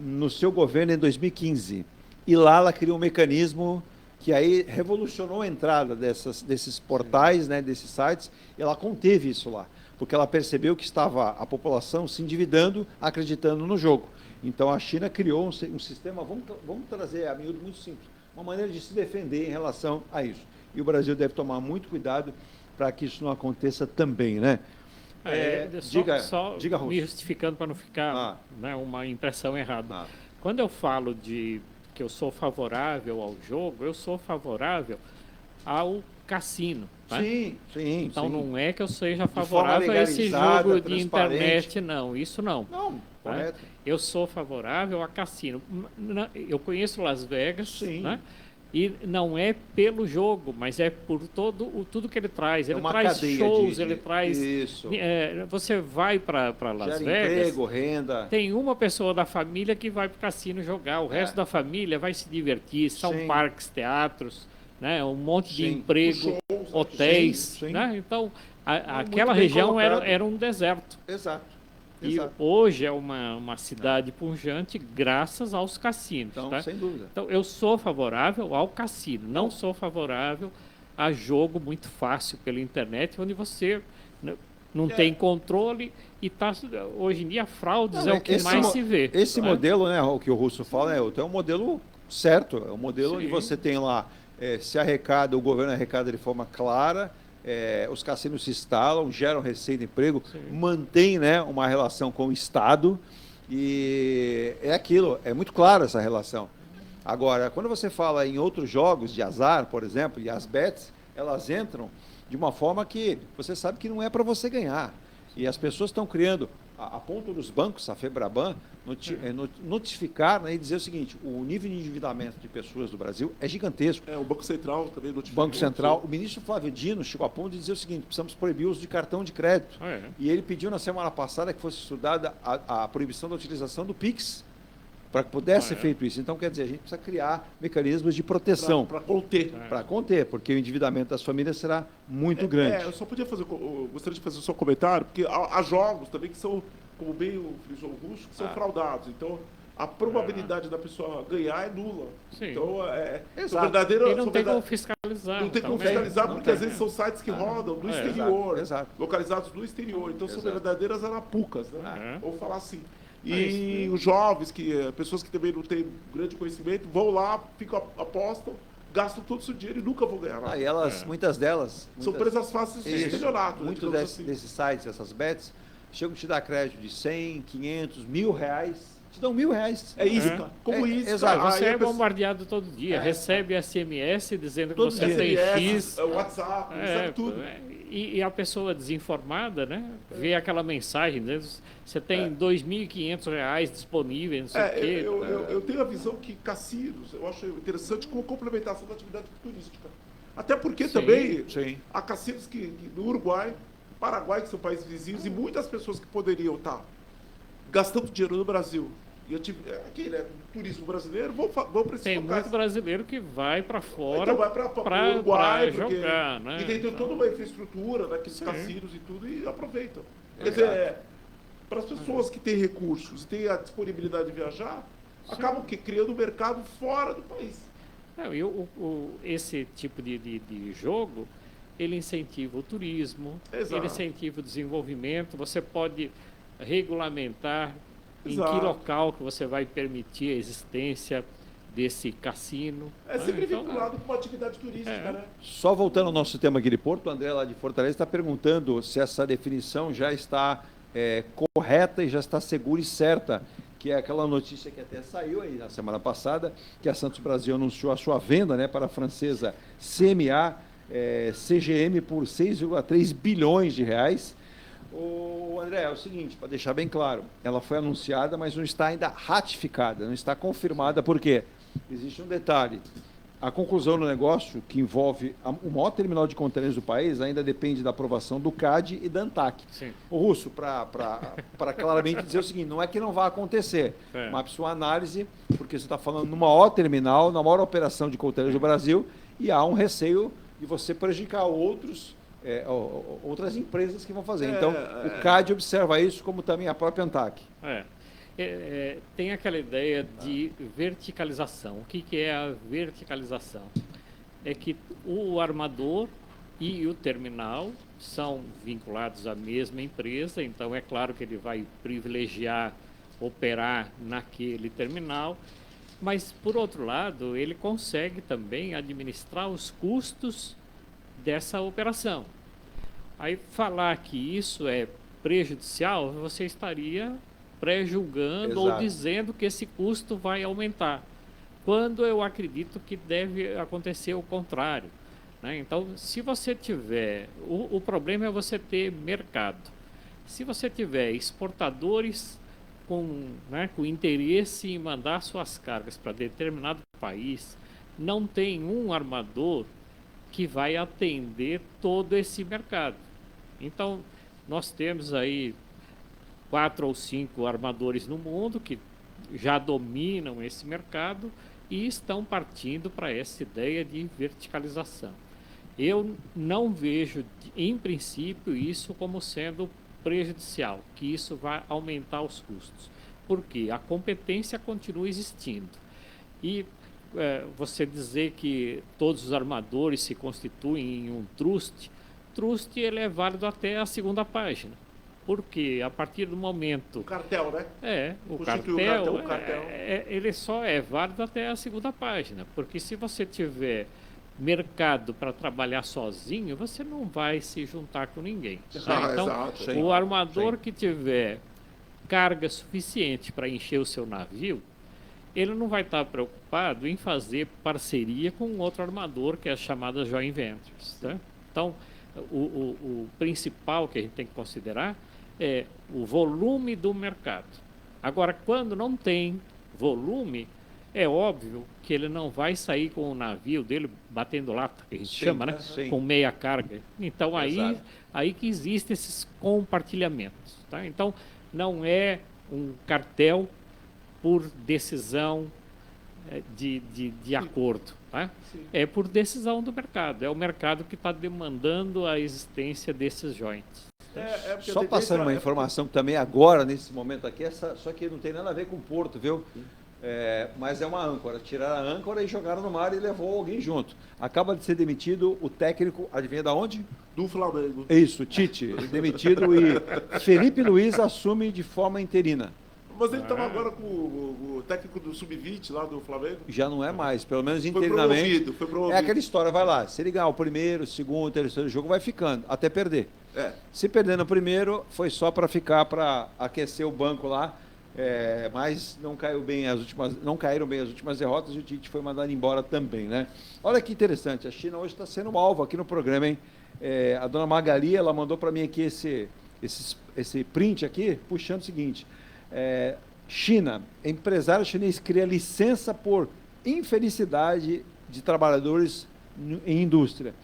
no seu governo em 2015. E lá ela criou um mecanismo que aí revolucionou a entrada desses portais, né, desses sites, e ela conteve isso lá, porque ela percebeu que estava a população se endividando, acreditando no jogo. Então a China criou um sistema, vamos trazer a miúdo muito simples, uma maneira de se defender em relação a isso. E o Brasil deve tomar muito cuidado para que isso não aconteça também, né? Diga, me justificando para não ficar né, uma impressão errada. Quando eu falo que eu sou favorável ao jogo, eu sou favorável ao cassino. Né? Sim. Então não é que eu seja favorável a esse jogo de internet, não. Isso não. Não, correto. Eu sou favorável a cassino. Eu conheço Las Vegas, né? E não é pelo jogo, mas é por tudo que ele traz. Ele traz shows, ele traz... Isso. Você vai para Las Vegas... emprego, renda... Tem uma pessoa da família que vai para o cassino jogar. O resto da família vai se divertir. São parques, teatros, né? Um monte de emprego, hotéis. Né? Então, aquela região era um deserto. Exato. E hoje é uma cidade pujante graças aos cassinos. Então, tá? sem dúvida. Então, eu sou favorável ao cassino, não sou favorável a jogo muito fácil pela internet, onde você não tem controle e hoje em dia fraudes é o que mais se vê. Esse modelo, né, o que o Russo fala, é um modelo certo, é um modelo onde você tem lá, se arrecada, o governo arrecada de forma clara, os cassinos se instalam, geram receita e emprego, mantém, né, uma relação com o Estado e é aquilo, é muito claro essa relação. Agora, quando você fala em outros jogos de azar, por exemplo, e as bets, elas entram de uma forma que você sabe que não é para você ganhar. E as pessoas estão criando a ponto dos bancos, a Febraban, notificar, né, e dizer o seguinte: o nível de endividamento de pessoas do Brasil é gigantesco. O Banco Central também notificou. Banco Central, o ministro Flávio Dino chegou a ponto de dizer o seguinte: precisamos proibir o uso de cartão de crédito. E ele pediu na semana passada que fosse estudada a proibição da utilização do PIX, para que pudesse ser feito isso. Então, quer dizer, a gente precisa criar mecanismos de proteção. Para conter. Para conter, porque o endividamento das famílias será muito grande. Eu só podia fazer, eu gostaria de fazer só um comentário, porque há jogos também que são, como bem o frisou o Russo, que são fraudados. Então, a probabilidade da pessoa ganhar é nula. Sim. Então, Exato. E não tem como fiscalizar. Não tem como fiscalizar, porque às vezes são sites que rodam do exterior, exato. localizados no exterior. Então, são verdadeiras arapucas, né? Vamos falar assim. E Mas, os jovens, pessoas que também não têm grande conhecimento, vão lá, apostam, gastam todo o seu dinheiro e nunca vão ganhar nada. E elas, muitas delas... São presas fáceis de estelionato. Muitos desses sites, essas bets, chegam a te dar crédito de 100, 500, R$1.000, te dão R$1.000. É isca, como isca. Exato. Você é bombardeado todo dia, recebe SMS dizendo que todo você dia. tem SMS, X. WhatsApp, sabe tudo. E a pessoa desinformada, né, vê aquela mensagem, dizendo você tem R$2.500 disponíveis, não sei o quê. Eu tenho a visão que cassinos, eu acho interessante como complementação da atividade turística. Até porque também há cassinos que no Uruguai, Paraguai, que são países vizinhos, e muitas pessoas que poderiam estar gastando dinheiro no Brasil. E aqui, né, turismo brasileiro, vão para esses Tem locais. muito brasileiro que vai para fora Então vai para o Uruguai, jogar, né? E tem toda uma infraestrutura naqueles cassinos e tudo, e aproveitam. Quer dizer, para as pessoas que têm recursos e têm a disponibilidade de viajar, acabam criando um mercado fora do país. Esse tipo de jogo, ele incentiva o turismo, ele incentiva o desenvolvimento, você pode regulamentar em que local que você vai permitir a existência desse cassino. É sempre vinculado com uma atividade turística, né? Só voltando ao nosso tema aqui de Porto, o André lá de Fortaleza está perguntando se essa definição já está correta e já está segura e certa, que é aquela notícia que até saiu aí na semana passada, que a Santos Brasil anunciou a sua venda, né, para a francesa CMA CGM por 6,3 bilhões de reais. O André, é o seguinte, para deixar bem claro, ela foi anunciada, mas não está ainda ratificada, não está confirmada, porque existe um detalhe: a conclusão do negócio, que envolve o maior terminal de contêineres do país, ainda depende da aprovação do CAD e da ANTAC. O Russo, para claramente dizer o seguinte, não é que não vai acontecer, mas precisa uma análise, porque você está falando no maior terminal, na maior operação de contêineres do Brasil, e há um receio de você prejudicar outras empresas que vão fazer. Então, o CAD observa isso, como também a própria ANTAC. Tem aquela ideia de verticalização. O que é a verticalização? É que o armador e o terminal são vinculados à mesma empresa, então é claro que ele vai privilegiar operar naquele terminal, mas, por outro lado, ele consegue também administrar os custos dessa operação. Aí, falar que isso é prejudicial, você estaria pré-julgando ou dizendo que esse custo vai aumentar, quando eu acredito que deve acontecer o contrário, né? Então, se você tiver... O problema é você ter mercado. Se você tiver exportadores com interesse em mandar suas cargas para determinado país, não tem um armador que vai atender todo esse mercado. Então, nós temos aí 4 ou 5 armadores no mundo que já dominam esse mercado e estão partindo para essa ideia de verticalização. Eu não vejo, em princípio, isso como sendo prejudicial, que isso vai aumentar os custos, porque a competência continua existindo. E você dizer que todos os armadores se constituem em um trust ele é válido até a segunda página. Porque a partir do momento... O cartel, né? O cartel, ele só é válido até a segunda página. Porque se você tiver mercado para trabalhar sozinho, você não vai se juntar com ninguém. Então, o armador que tiver carga suficiente para encher o seu navio, ele não vai estar preocupado em fazer parceria com outro armador, que é a chamada joint ventures. Tá? Então, o principal que a gente tem que considerar o volume do mercado. Agora, quando não tem volume, é óbvio que ele não vai sair com o navio dele batendo lata, que a gente chama, né? Sim. Com meia carga. Então, Exato. aí que existem esses compartilhamentos. Tá? Então, não é um cartel por decisão de acordo. Tá? É por decisão do mercado. É o mercado que está demandando a existência desses joints. Só passando uma informação também agora, nesse momento aqui, só que não tem nada a ver com o porto, viu? Mas é uma âncora. Tiraram a âncora e jogaram no mar e levou alguém junto. Acaba de ser demitido o técnico, adivinha da onde? Do Flamengo. Isso, Tite. Demitido e Felipe Luiz assume de forma interina. Mas ele estava agora com o técnico do Sub-20 lá do Flamengo. Já não é mais, pelo menos interinamente. Foi promovido. É aquela história, vai lá. Se ele ganhar o primeiro, segundo, terceiro jogo, vai ficando, até perder. Se perder no primeiro, foi só para ficar, para aquecer o banco lá. Mas não caíram bem as últimas derrotas e o Tite foi mandado embora também, né? Olha que interessante, a China hoje está sendo um alvo aqui no programa, hein? A dona Magali, ela mandou para mim aqui esse print aqui, puxando o seguinte: China, empresário chinês cria licença por infelicidade de trabalhadores em indústria.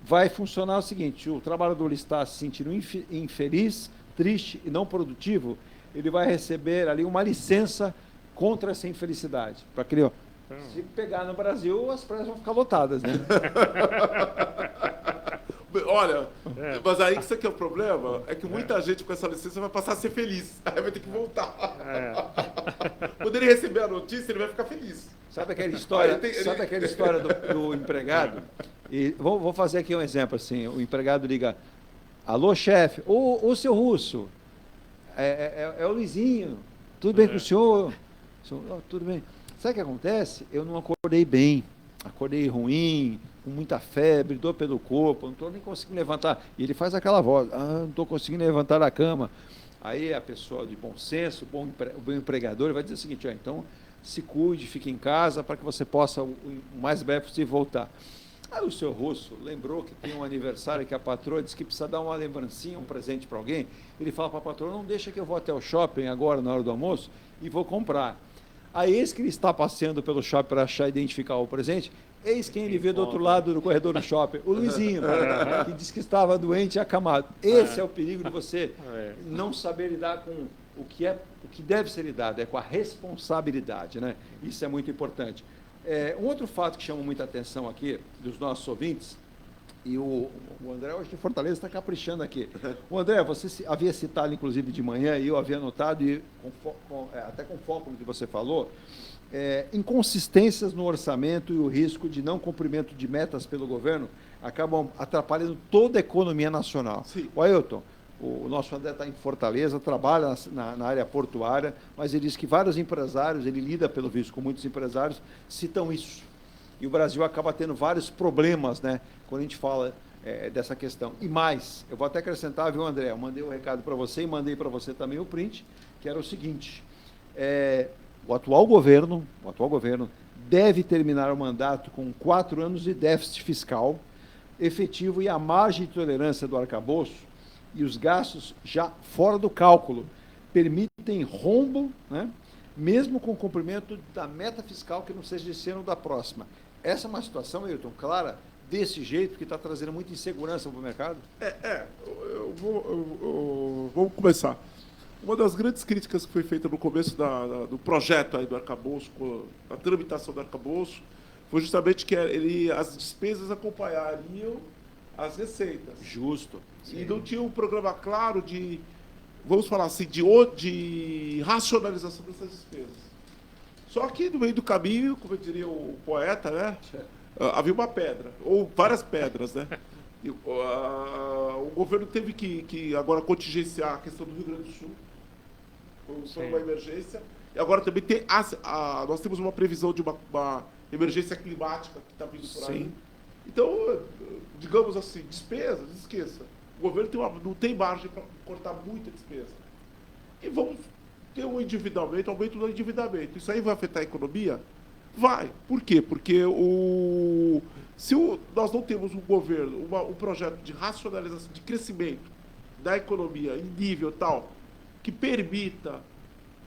Vai funcionar o seguinte: o trabalhador está se sentindo infeliz, triste e não produtivo, ele vai receber ali uma licença contra essa infelicidade. Para que ele, se pegar no Brasil, as praias vão ficar lotadas, né? Olha, mas aí que isso aqui é o problema, é que muita gente com essa licença vai passar a ser feliz. Aí vai ter que voltar. Quando ele receber a notícia, ele vai ficar feliz. Sabe aquela história do empregado? E vou fazer aqui um exemplo assim: o empregado liga: alô, chefe, ô seu Russo, é o Luizinho, tudo bem com o senhor? Tudo bem. Sabe o que acontece? Eu não acordei bem, acordei ruim, com muita febre, dor pelo corpo, não estou nem conseguindo levantar. E ele faz aquela voz: não estou conseguindo levantar da cama. Aí a pessoa de bom senso, o bom empregador, vai dizer o seguinte: então se cuide, fique em casa para que você possa o mais breve possível voltar. Aí o seu Russo lembrou que tem um aniversário que a patroa disse que precisa dar uma lembrancinha, um presente para alguém. Ele fala para a patroa: não deixa que eu vou até o shopping agora na hora do almoço e vou comprar. Aí eis que ele está passeando pelo shopping para achar e identificar o presente, eis quem ele vê do outro lado do corredor do shopping: o Luizinho, que disse que estava doente e acamado. Esse é o perigo de você não saber lidar com o que deve ser lidado, com a responsabilidade, né? Isso é muito importante. Um outro fato que chama muita atenção aqui dos nossos ouvintes, e o André hoje de Fortaleza está caprichando aqui. O André, você havia citado inclusive de manhã, e eu havia notado, e até com foco no que você falou, inconsistências no orçamento e o risco de não cumprimento de metas pelo governo acabam atrapalhando toda a economia nacional. O Ailton, o nosso André está em Fortaleza, trabalha na área portuária, mas ele diz que vários empresários, ele lida pelo visto com muitos empresários, citam isso. E o Brasil acaba tendo vários problemas, né, quando a gente fala dessa questão. E mais, eu vou até acrescentar, viu, André? Eu mandei um recado para você e mandei para você também o print, que era o seguinte: o atual governo deve terminar o mandato com 4 anos de déficit fiscal efetivo e a margem de tolerância do arcabouço e os gastos já fora do cálculo permitem rombo, né, mesmo com o cumprimento da meta fiscal que não seja esse ano ou da próxima. Essa é uma situação, Ailton, clara, desse jeito, que está trazendo muita insegurança para o mercado? Vamos começar. Uma das grandes críticas que foi feita no começo do projeto aí do arcabouço, da tramitação do arcabouço, foi justamente que as despesas acompanhariam as receitas. Justo. E não tinha um programa claro de, vamos falar assim, de racionalização dessas despesas. Só que no meio do caminho, como diria o poeta, né, havia uma pedra, ou várias pedras, né? E, o governo teve que agora contingenciar a questão do Rio Grande do Sul. Foi uma emergência. E agora também nós temos uma previsão de uma emergência climática que está vindo por aí. Então, digamos assim, despesas, esqueça. O governo não tem margem para cortar muita despesa. E vamos ter um endividamento, aumento do endividamento. Isso aí vai afetar a economia? Vai. Por quê? Porque nós não temos um governo, um projeto de racionalização, de crescimento, da economia em nível tal que permita,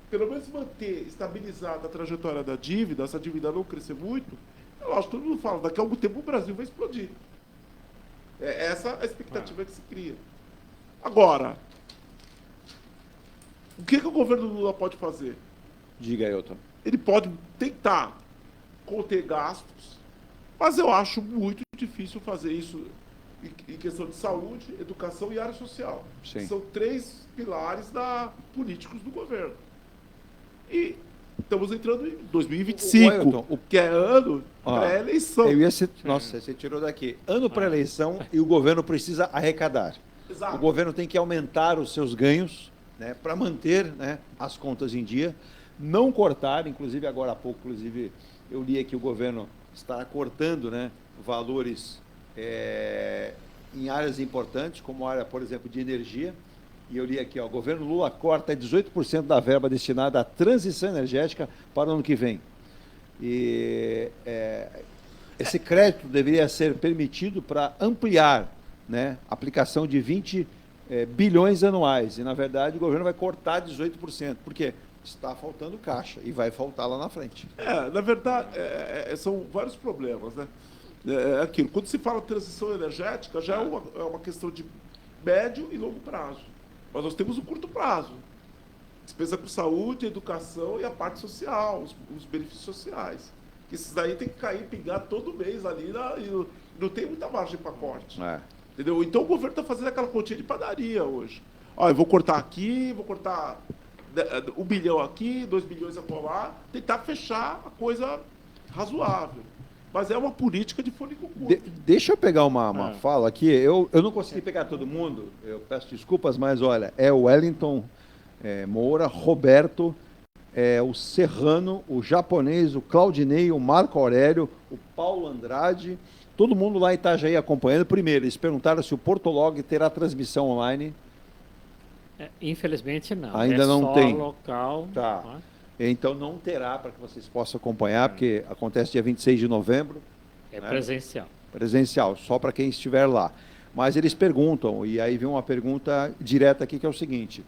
pelo menos manter estabilizada a trajetória da dívida, essa dívida não crescer muito, eu acho que todo mundo fala, daqui a algum tempo o Brasil vai explodir. É essa a expectativa que se cria. Agora, o que o governo Lula pode fazer? Diga, Ailton. Ele pode tentar conter gastos, mas eu acho muito difícil fazer isso em questão de saúde, educação e área social. Sim. São 3 pilares políticos do governo. E estamos entrando em 2025, Ailton, que é ano pré-eleição. Nossa, você tirou daqui. Ano pré-eleição e o governo precisa arrecadar. Exato. O governo tem que aumentar os seus ganhos, né, para manter, né, as contas em dia, não cortar, inclusive agora há pouco, eu li aqui o governo está cortando, né, valores em áreas importantes, como a área, por exemplo, de energia, e eu li aqui, o governo Lula corta 18% da verba destinada à transição energética para o ano que vem. E esse crédito deveria ser permitido para ampliar, né, a aplicação de 20 bilhões anuais, e na verdade o governo vai cortar 18%, por quê? Está faltando caixa e vai faltar lá na frente. Na verdade, são vários problemas, né? Aquilo. Quando se fala transição energética, já é uma questão de médio e longo prazo. Mas nós temos o curto prazo. Despesa com saúde, educação e a parte social, os benefícios sociais. Esses daí tem que cair, pingar todo mês ali, e não tem muita margem para corte. Entendeu? Então o governo está fazendo aquela continha de padaria hoje. Eu vou cortar aqui, vou cortar 1 bilhão aqui, 2 bilhões acolá, tentar fechar a coisa razoável. Mas é uma política de fôlego curto. Deixa eu pegar uma fala aqui. Eu não consegui pegar todo mundo, eu peço desculpas, mas olha, é o Wellington Moura, Roberto, o Serrano, o Japonês, o Claudinei, o Marco Aurélio, o Paulo Andrade, todo mundo lá em Itajaí acompanhando. Primeiro, eles perguntaram se o Portolog terá transmissão online. Infelizmente não. Ainda não só tem. Local. Tá. Então não terá para que vocês possam acompanhar, porque acontece dia 26 de novembro. É, né? Presencial. Presencial, só para quem estiver lá. Mas eles perguntam, e aí vem uma pergunta direta aqui, que é o seguinte: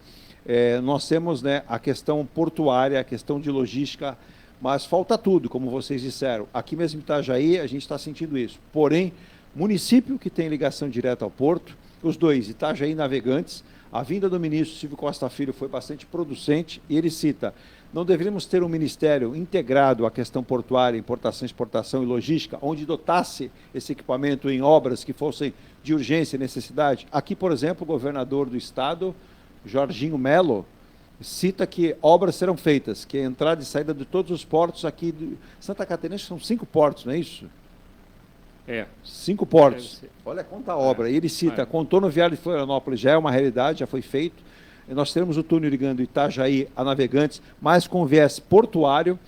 nós temos, né, a questão portuária, a questão de logística, mas falta tudo, como vocês disseram. Aqui mesmo em Itajaí, a gente está sentindo isso. Porém, município que tem ligação direta ao porto, os dois, Itajaí e Navegantes, a vinda do ministro Silvio Costa Filho foi bastante producente, e ele cita: não deveríamos ter um ministério integrado à questão portuária, importação, exportação e logística, onde dotasse esse equipamento em obras que fossem de urgência e necessidade? Aqui, por exemplo, o governador do estado, Jorginho Melo, cita que obras serão feitas, que a entrada e saída de todos os portos aqui de Santa Catarina, são 5 portos, não é isso? 5 portos. Olha quanta obra. E ele cita, contorno viário de Florianópolis já é uma realidade, já foi feito. E nós teremos o túnel ligando Itajaí a Navegantes, mas com viés portuário.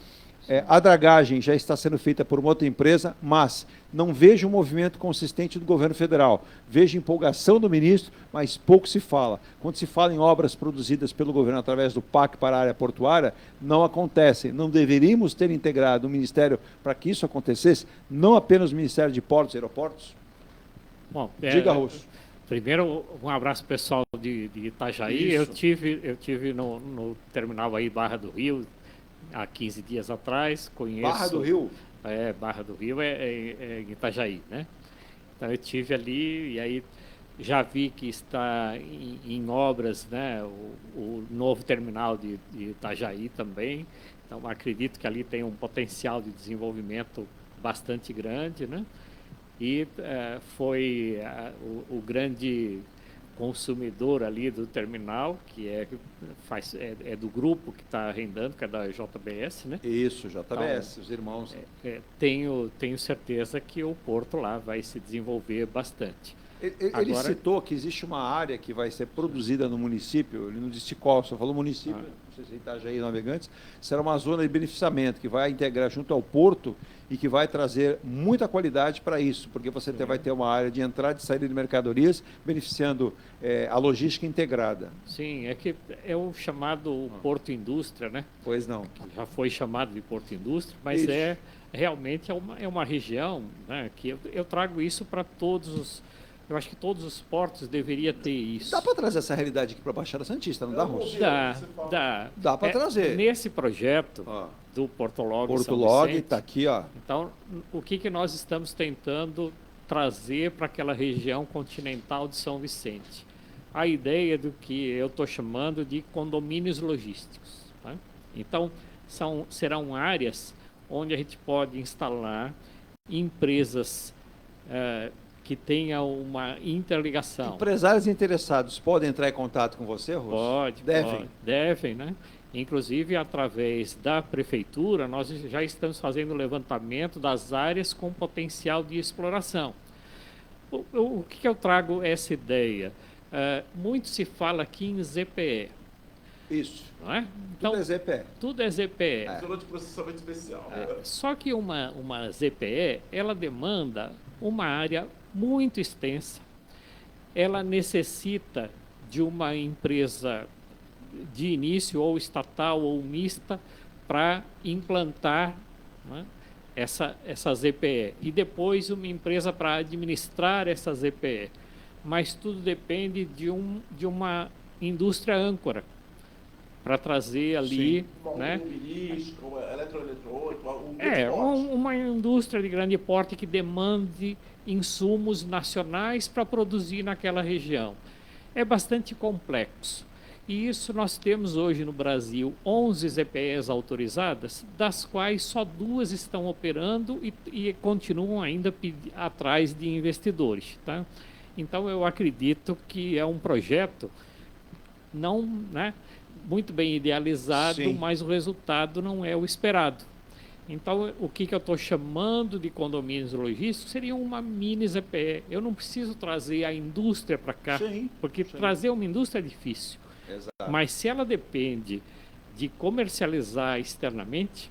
A dragagem já está sendo feita por uma outra empresa, mas não vejo um movimento consistente do governo federal. Vejo empolgação do ministro, mas pouco se fala. Quando se fala em obras produzidas pelo governo através do PAC para a área portuária, não acontecem. Não deveríamos ter integrado um ministério para que isso acontecesse, não apenas o Ministério de Portos e Aeroportos? Bom, Diga, Russo. Primeiro, um abraço pessoal de Itajaí. Eu tive no terminal aí Barra do Rio há 15 dias atrás. Conheço. Barra do Rio? Barra do Rio é em Itajaí, né? Então eu estive ali e aí já vi que está em obras, né, o novo terminal de Itajaí também. Então acredito que ali tem um potencial de desenvolvimento bastante grande, né? E foi o grande consumidor ali do terminal, que é do grupo que está arrendando, que é da JBS, né? Isso, JBS, então, os irmãos. Tenho certeza que o porto lá vai se desenvolver bastante. Ele citou que existe uma área que vai ser produzida no município, ele não disse qual, só falou município, não sei se Itajaí Navegantes, será uma zona de beneficiamento que vai integrar junto ao porto e que vai trazer muita qualidade para isso, porque você vai ter uma área de entrada e saída de mercadorias, beneficiando a logística integrada. Sim, é o chamado Porto Indústria, né? Pois não. Já foi chamado de Porto Indústria, mas realmente é uma região, né, que eu trago isso para todos Eu acho que todos os portos deveriam ter isso. Dá para trazer essa realidade aqui para a Baixada Santista, não dá, Russo? Dá para trazer. Nesse projeto do Porto Log Porto São Log Vicente, está aqui, ó. Então, o que nós estamos tentando trazer para aquela região continental de São Vicente? A ideia do que eu estou chamando de condomínios logísticos. Tá? Então, serão áreas onde a gente pode instalar empresas que tenham uma interligação. Empresários interessados podem entrar em contato com você, Russo? Devem, né? Inclusive, através da prefeitura, nós já estamos fazendo o levantamento das áreas com potencial de exploração. O que eu trago essa ideia? Muito se fala aqui em ZPE. Isso. Não é? Então, tudo é ZPE. Tudo é ZPE. Zona de processamento especial. Só que uma ZPE, ela demanda uma área muito extensa. Ela necessita de uma empresa de início, ou estatal ou mista, para implantar, né, essa ZPE. E depois uma empresa para administrar essa ZPE. Mas tudo depende de uma indústria âncora para trazer ali, né? Eletroeletrônico, uma indústria de grande porte que demande insumos nacionais para produzir naquela região. É bastante complexo. E isso nós temos hoje no Brasil 11 ZPEs autorizadas, das quais só 2 estão operando e continuam ainda atrás de investidores. Tá? Então eu acredito que é um projeto não, né, muito bem idealizado, Sim. mas o resultado não é o esperado. Então, o que eu estou chamando de condomínios logísticos seria uma mini ZPE. Eu não preciso trazer a indústria para cá, porque trazer uma indústria é difícil. Exato. Mas se ela depende de comercializar externamente,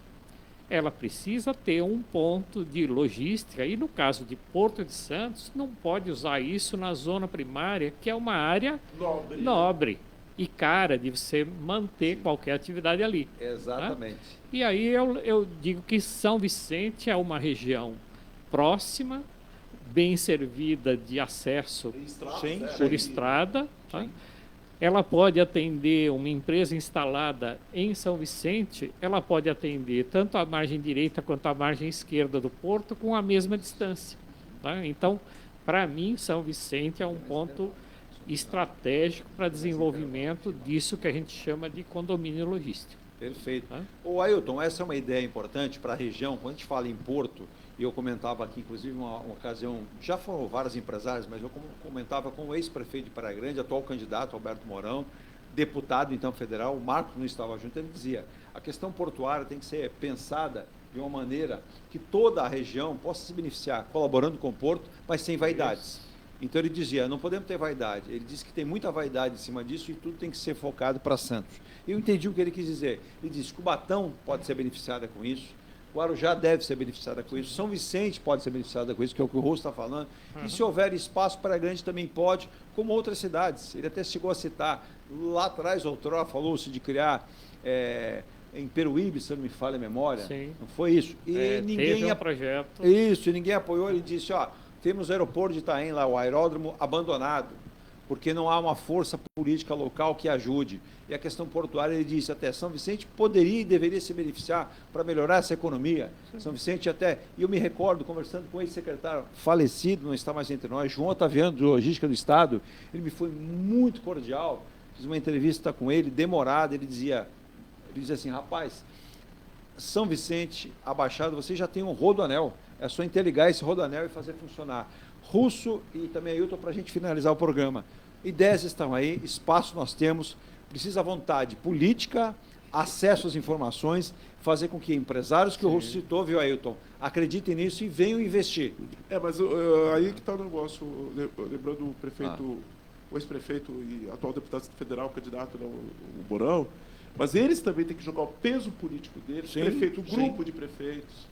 ela precisa ter um ponto de logística. E no caso de Porto de Santos, não pode usar isso na zona primária, que é uma área nobre e cara de você manter qualquer atividade ali. Exatamente. Tá? E aí eu digo que São Vicente é uma região próxima, bem servida de acesso por estrada. Tá? Ela pode atender uma empresa instalada em São Vicente, ela pode atender tanto a margem direita quanto a margem esquerda do porto com a mesma distância. Tá? Então, para mim, São Vicente é um ponto estratégico para desenvolvimento disso que a gente chama de condomínio logístico. Perfeito. Ô Ailton, essa é uma ideia importante para a região. Quando a gente fala em porto, e eu comentava aqui, inclusive, uma ocasião, já foram vários empresários, mas eu comentava com o ex-prefeito de Praia Grande, atual candidato, Alberto Mourão, deputado, então, federal, o Marcos não estava junto, ele dizia, a questão portuária tem que ser pensada de uma maneira que toda a região possa se beneficiar, colaborando com o porto, mas sem vaidades. Então ele dizia, não podemos ter vaidade. Ele disse que tem muita vaidade em cima disso e tudo tem que ser focado para Santos. Eu entendi o que ele quis dizer. Ele disse que Cubatão pode ser beneficiada com isso, Guarujá deve ser beneficiada com isso, São Vicente pode ser beneficiada com isso, que é o que o Rosso está falando, e se houver espaço para grande também pode, como outras cidades. Ele até chegou a citar, lá atrás, outrora, falou-se de criar em Peruíbe, se não me falha a memória. Sim. Não foi isso? E ninguém teve um projeto. Isso, e ninguém apoiou. Ele disse, ó, temos o aeroporto de Itaém lá, o aeródromo abandonado, porque não há uma força política local que ajude. E a questão portuária, ele disse até, São Vicente poderia e deveria se beneficiar para melhorar essa economia. Sim. São Vicente até, e eu me recordo, conversando com o ex-secretário falecido, não está mais entre nós, João Otaviano, de Logística do Estado, ele me foi muito cordial, fiz uma entrevista com ele, demorada, ele dizia assim, rapaz, São Vicente, a Baixada, você já tem um rodoanel, é só interligar esse rodoanel e fazer funcionar. Russo e também Ailton, para a gente finalizar o programa. Ideias estão aí, espaço nós temos, precisa vontade política, acesso às informações, fazer com que empresários que o Russo citou, viu, Ailton, acreditem nisso e venham investir. Mas aí que está o negócio, lembrando o prefeito, o ex-prefeito e atual deputado federal, candidato, o Mourão, mas eles também têm que jogar o peso político deles, prefeito, o grupo de prefeitos,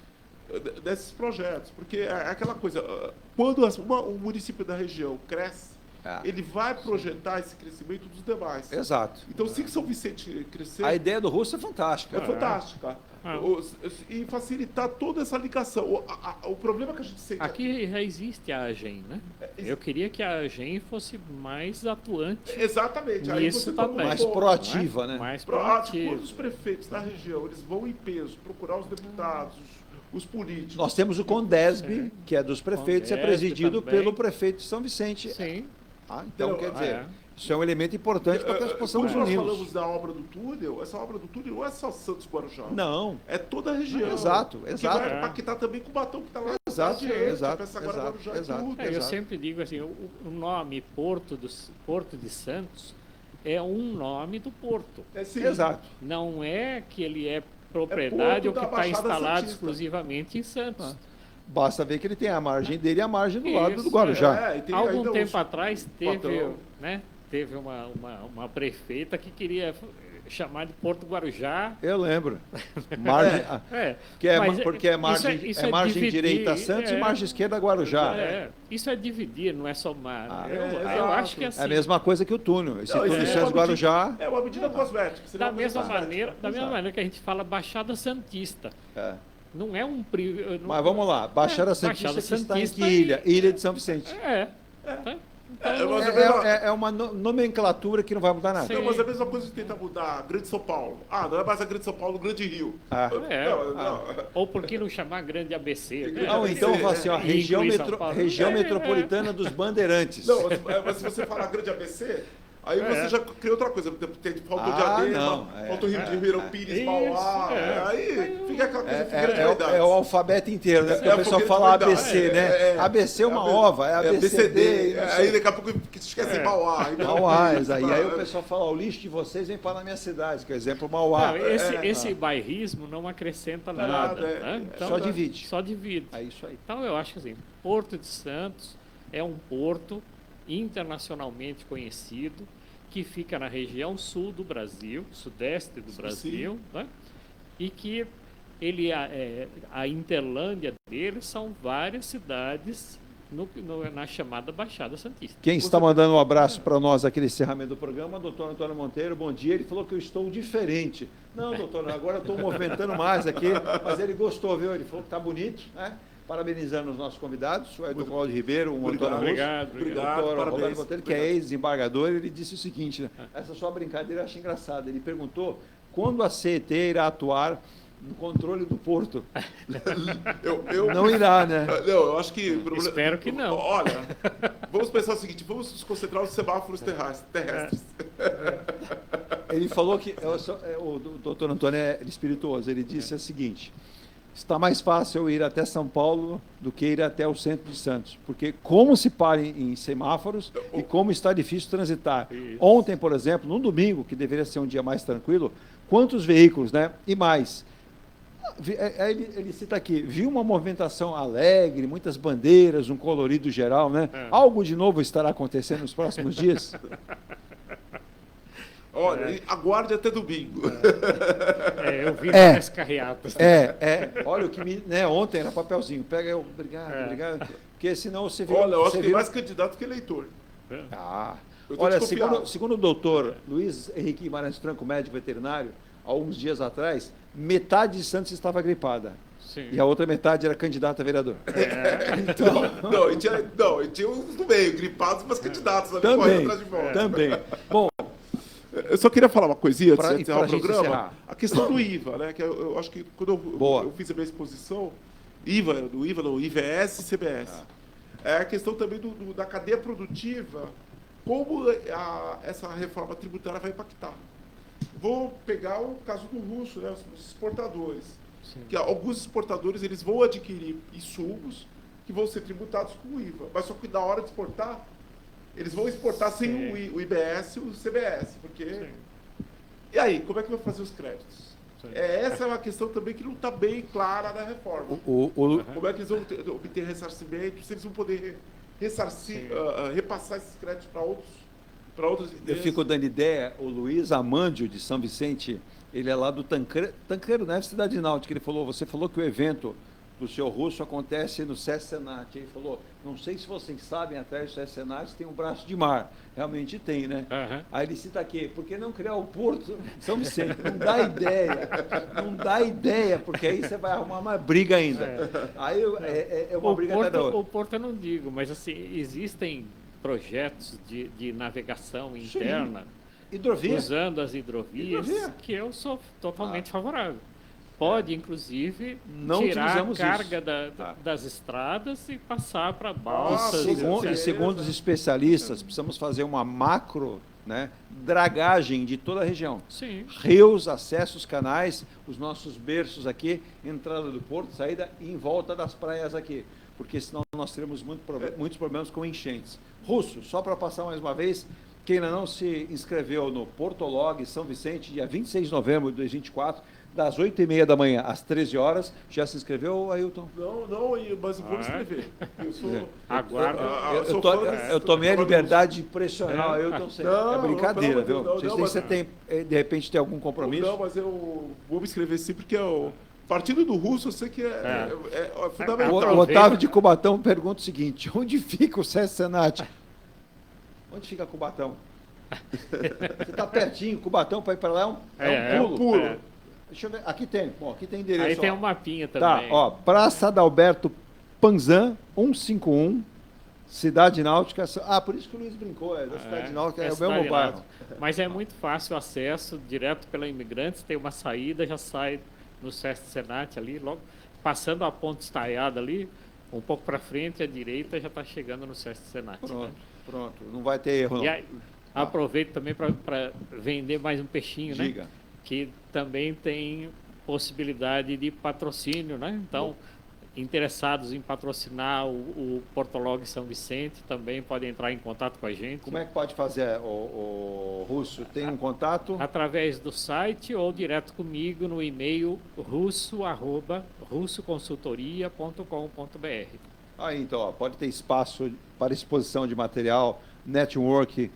desses projetos, porque é aquela coisa, quando o município da região cresce, ele vai projetar esse crescimento dos demais. Exato. Então, se São Vicente crescer... A ideia do Russo é fantástica. É fantástica. e facilitar toda essa ligação. O problema que a gente sente... Aqui já existe a AGEM, né? Eu queria que a AGEM fosse mais atuante. Exatamente. Aí Nisso você também. Mais proativa, né? Mais Proativa. Quando proativa. os prefeitos da região eles vão em peso procurar os deputados, os políticos... Nós temos o CONDESB, que é dos prefeitos, é CONDESB presidido também. pelo prefeito de São Vicente. Sim. Então, quer dizer, é. isso é um elemento importante para que nós possamos Quando nós uni-los. falamos da obra do túnel, essa obra do túnel não é só Santos Guarujá. Não. É toda a região. Exato, Que exato. vai impactar também com o Batão que está lá. Exato, adiante, exato, Pessaguara, exato, Guarujá e exato. tudo. Eu sempre digo assim, o nome Porto de Santos é um nome do porto. Sim. Exato. Não é que ele é propriedade ou Porto que da está Baixada instalado Santista. exclusivamente em Santos. Basta ver que ele tem a margem dele e a margem do lado Isso, do Guarujá. E tem Algum ainda tempo os- atrás teve, patrão. né, teve uma prefeita que queria chamar de Porto Guarujá. Eu lembro. Margem, Mas porque é margem, isso é margem dividir, direita Santos e margem esquerda Guarujá. Isso é dividir, não é somar. Eu exato. acho que é assim. É a mesma coisa que o túnel. Esse Não, túnel isso de é Santos uma Guarujá. É uma medida cosmética. seria Da uma mesma medida maneira, que a gente fala Baixada Santista. É. Não é um Mas vamos lá, Baixada Santista que está em que ilha? Ilha de São Vicente. É uma nomenclatura que não vai mudar nada. Não, mas é a mesma coisa que tenta mudar a Grande São Paulo. Não é mais a Grande São Paulo, o Grande Rio. Ou por que não chamar Grande ABC? Né? Não, então fala assim, ó, região, Inclui São Paulo. região metropolitana dos Bandeirantes. Não, mas se você falar Grande ABC, aí você já cria outra coisa. Falta o Diadema, falta o Rio de Ribeirão Pires, Mauá. Aí fica aquela coisa de grande É o alfabeto inteiro, né? Porque o pessoal porque fala de ABC, né? ABC é uma ova, é ABCD. Aí daqui a pouco esquece Mauá. Mauá, e aí o pessoal fala, o lixo de vocês vem para na minha cidade, que é o exemplo Mauá. Não, esse bairrismo não acrescenta nada. Né? Então, só divide. Só divide. É isso aí. Então eu acho que assim, Porto de Santos é um porto internacionalmente conhecido que fica na região sul do Brasil, sudeste do Brasil, né? E que ele a interlândia dele são várias cidades na chamada Baixada Santista. Quem está mandando um abraço para nós aqui nesse encerramento do programa, doutor Antônio Monteiro, bom dia. Ele falou que eu estou diferente. Não, doutor, agora eu estou movimentando mais aqui, mas ele gostou, viu? Ele falou que está bonito, né? Parabenizando os nossos convidados, o Edson Cláudio Ribeiro, o Antônio Russo, obrigado, o doutor Roberto Monteiro, que é ex-desembargador. Ele disse o seguinte, né? Essa sua brincadeira eu acho engraçada. Ele perguntou quando a CET irá atuar no controle do porto. Não irá, né? Não, eu acho que... Espero que não. Olha, vamos pensar o seguinte, vamos nos concentrar nos semáforos terrestres. Ele falou que... O doutor Antônio é espirituoso. Ele disse o seguinte... Está mais fácil eu ir até São Paulo do que ir até o centro de Santos. Porque como se para em semáforos e como está difícil transitar. Isso. Ontem, por exemplo, num domingo, que deveria ser um dia mais tranquilo, quantos veículos, né? E mais. Ele cita aqui, viu uma movimentação alegre, muitas bandeiras, um colorido geral, né? Algo de novo estará acontecendo nos próximos dias? Olha, aguarde até domingo. Eu vi várias carreatas. Olha o que ontem era papelzinho. Pega eu, obrigado. Porque senão você viu... Olha, eu acho que tem mais candidato que eleitor. Olha, segundo o doutor Luiz Henrique Guimarães Franco, médico veterinário, há uns dias atrás, metade de Santos estava gripada. Sim. E a outra metade era candidata a vereador. Então... e tinha uns do meio, gripados, mas candidatos ali também, atrás de volta. Também. Bom, eu só queria falar uma coisinha antes de encerrar o programa. Encerrar. A questão do IVA, né? Que eu acho que quando eu fiz a minha exposição, IVS e CBS. É a questão também da cadeia produtiva, como essa reforma tributária vai impactar. Vou pegar o caso do russo, né? Os exportadores. Sim. Que alguns exportadores eles vão adquirir insumos que vão ser tributados com o IVA. Mas só que na hora de exportar, eles vão exportar sem o IBS e o CBS, porque... Sim. E aí, como é que vai fazer os créditos? Essa é uma questão também que não está bem clara na reforma. Como é que eles vão obter ressarcimento, se eles vão poder ressarcir, repassar esses créditos para outras ideias. Eu fico dando ideia, o Luiz Amândio, de São Vicente, ele é lá do Tancredo, né? Cidade Náutica, você falou que o evento para o senhor Russo acontece no SESC Senat. Ele falou, não sei se vocês sabem, atrás do SESC Senat tem um braço de mar. Realmente tem, né? Aí ele cita aqui, por que não criar o Porto São Vicente? Não dá ideia, não dá ideia, porque aí você vai arrumar uma briga ainda. Aí é uma briga atrás da outra. O Porto eu não digo, mas assim, existem projetos de navegação interna, hidrovia, usando as hidrovias, que eu sou totalmente favorável. Pode, inclusive, não tirar a carga das estradas e passar para balsas. Segundo os especialistas, precisamos fazer uma macro, né, dragagem de toda a região. Sim. Rios, acessos, canais, os nossos berços aqui, entrada do porto, saída e em volta das praias aqui. Porque senão nós teremos muitos problemas com enchentes. Russo, só para passar mais uma vez, quem ainda não se inscreveu no Portolog São Vicente, dia 26 de novembro de 2024, das 8h30 da manhã às 13 horas. Já se inscreveu, Ailton? Não, mas vou me inscrever. Eu sou... Aguardo. Eu tomei a liberdade de pressionar o Ailton sempre. É brincadeira, viu? Você tem, de repente, tem algum compromisso? Não, mas eu vou me inscrever sim, porque o partido do Russo eu sei que é fundamental. O Otávio de Cubatão pergunta o seguinte, onde fica o SESC Senat? Onde fica Cubatão? Você está pertinho, Cubatão, para ir para lá é um pulo. Deixa eu ver, aqui tem endereço. Aí tem um mapinha também. Tá, Praça Adalberto Panzan, 151, Cidade Náutica. Por isso que o Luiz brincou, da Cidade Náutica, é o mesmo bairro. Mas é muito fácil o acesso, direto pela Imigrantes, tem uma saída, já sai no SESC Senat ali, logo passando a ponte estaiada ali, um pouco para frente, à direita, já está chegando no SESC Senat. Pronto, não vai ter erro. E aí, aproveito também para vender mais um peixinho, Diga. né? Que também tem possibilidade de patrocínio, né? Então, interessados em patrocinar o Portolog São Vicente também podem entrar em contato com a gente. Como é que pode fazer, o Russo? Tem um contato? Através do site ou direto comigo no e-mail russoconsultoria.com.br. Aí, então, pode ter espaço para exposição de material, network,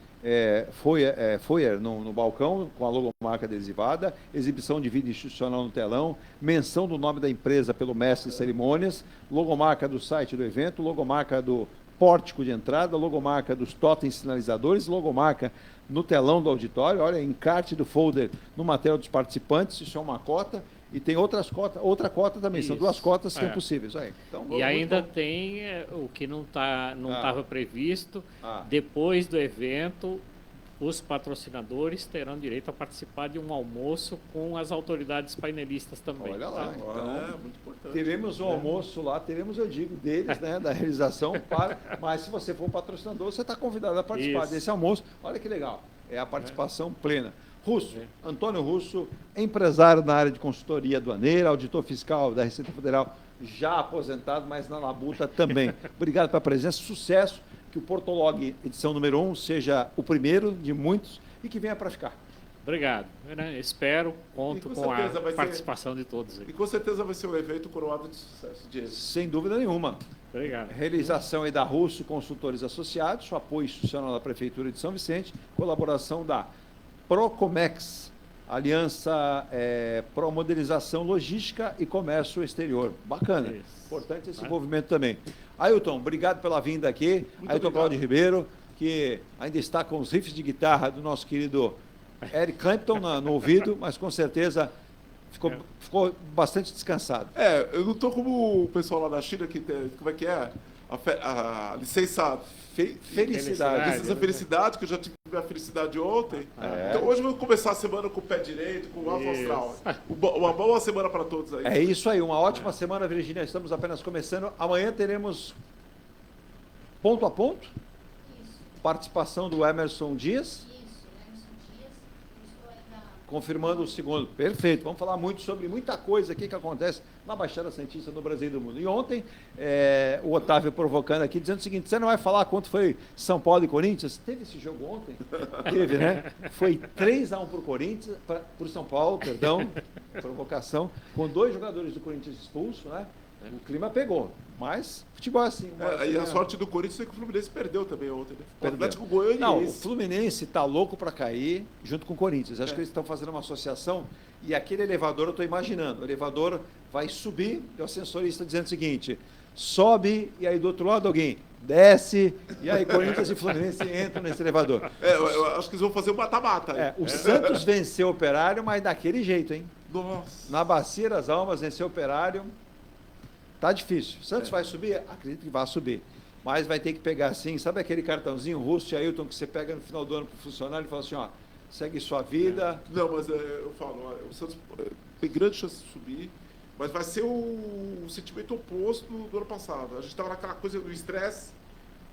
foyer no balcão, com a logomarca adesivada, exibição de vídeo institucional no telão, menção do nome da empresa pelo mestre de cerimônias, logomarca do site do evento, logomarca do pórtico de entrada, logomarca dos totens sinalizadores, logomarca no telão do auditório, olha, encarte do folder no material dos participantes, isso é uma cota. E tem outra cota também, são 2 cotas que é possíveis. Aí. Então, e ainda tem o que não estava previsto, depois do evento, os patrocinadores terão direito a participar de um almoço com as autoridades painelistas também. Olha lá, então, muito importante. Teremos um almoço lá, eu digo, deles, né, da realização, mas se você for um patrocinador, você está convidado a participar desse almoço. Olha que legal, é a participação plena. Russo, Antônio Russo, empresário na área de consultoria aduaneira, auditor fiscal da Receita Federal, já aposentado, mas na labuta também. Obrigado pela presença, sucesso, que o Portolog edição número 1 seja o primeiro de muitos e que venha para ficar. Obrigado. Espero, conto com a participação de todos. E com certeza vai ser um evento coroado de sucesso. Sem dúvida nenhuma. Obrigado. Realização aí da Russo Consultores Associados, apoio institucional da Prefeitura de São Vicente, colaboração da Procomex, Aliança Pro Modernização Logística e Comércio Exterior. Bacana. Isso. Importante esse envolvimento também. Ailton, obrigado pela vinda aqui. Ailton Cláudio Ribeiro, que ainda está com os riffs de guitarra do nosso querido Eric Clapton no ouvido, mas com certeza ficou bastante descansado. Eu não estou como o pessoal lá da China, que tem, como é que é? A licença felicidade. Licença felicidade, que eu já tive a felicidade ontem. Então hoje eu vou começar a semana com o pé direito, com o alto astral. Uma boa semana para todos aí. É isso aí, uma ótima semana, Virgínia. Estamos apenas começando. Amanhã teremos ponto a ponto. Participação do Emerson Dias. Confirmando o segundo. Perfeito. Vamos falar muito sobre muita coisa aqui que acontece na Baixada Santista, no Brasil e do mundo. E ontem, o Otávio provocando aqui, dizendo o seguinte, você não vai falar quanto foi São Paulo e Corinthians? Teve esse jogo ontem? Teve, né? Foi 3-1 para o Corinthians, para o São Paulo, perdão, provocação, com 2 jogadores do Corinthians expulsos, né? O clima pegou, mas futebol é assim. E a sorte do Corinthians é que o Fluminense perdeu também ontem, né? O Atlético Goianiense. Não, o Fluminense está louco para cair junto com o Corinthians. Acho que eles estão fazendo uma associação e aquele elevador, eu estou imaginando, o elevador vai subir, e o ascensorista dizendo o seguinte, sobe, e aí do outro lado alguém desce, e aí Corinthians e Fluminense entram nesse elevador. Eu acho que eles vão fazer um mata-mata. O Santos venceu o Operário, mas daquele jeito, hein? Nossa. Na Bacia das Almas, venceu o Operário. Tá difícil. Santos vai subir? Acredito que vai subir. Mas vai ter que pegar assim, sabe aquele cartãozinho russo, Ailton, que você pega no final do ano para o funcionário e fala assim, ó, segue sua vida. Não, mas eu falo, olha, o Santos tem grande chance de subir, mas vai ser o sentimento oposto do ano passado. A gente estava naquela coisa do estresse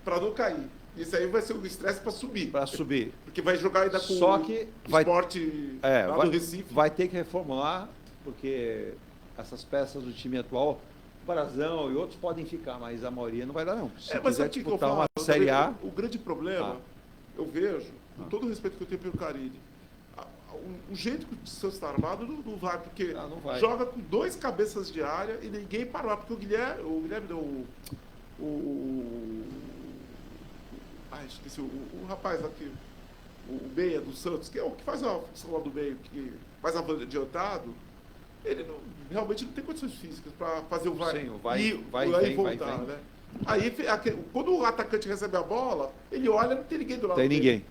para não cair. Isso aí vai ser o estresse para subir. Para subir. Porque vai jogar ainda com Só que o esporte lá do Recife. Vai ter que reformular, porque essas peças do time atual, o Brazão e outros podem ficar, mas a maioria não vai dar não. Se mas quiser sabe o que eu disputar falo? uma Série A... O grande problema, eu vejo, com todo o respeito que eu tenho pelo Carille, o jeito que o Santos está armado não vai, porque não vai. Joga com 2 cabeças de área e ninguém parou, porque o Guilherme deu esqueci, o rapaz aqui, o meia do Santos, que é o que faz a função lá do meio, que faz adiantado, ele realmente não tem condições físicas para fazer o vai e voltar, né? Aí, quando o atacante recebe a bola, ele olha e não tem ninguém do lado dele. Tem ninguém.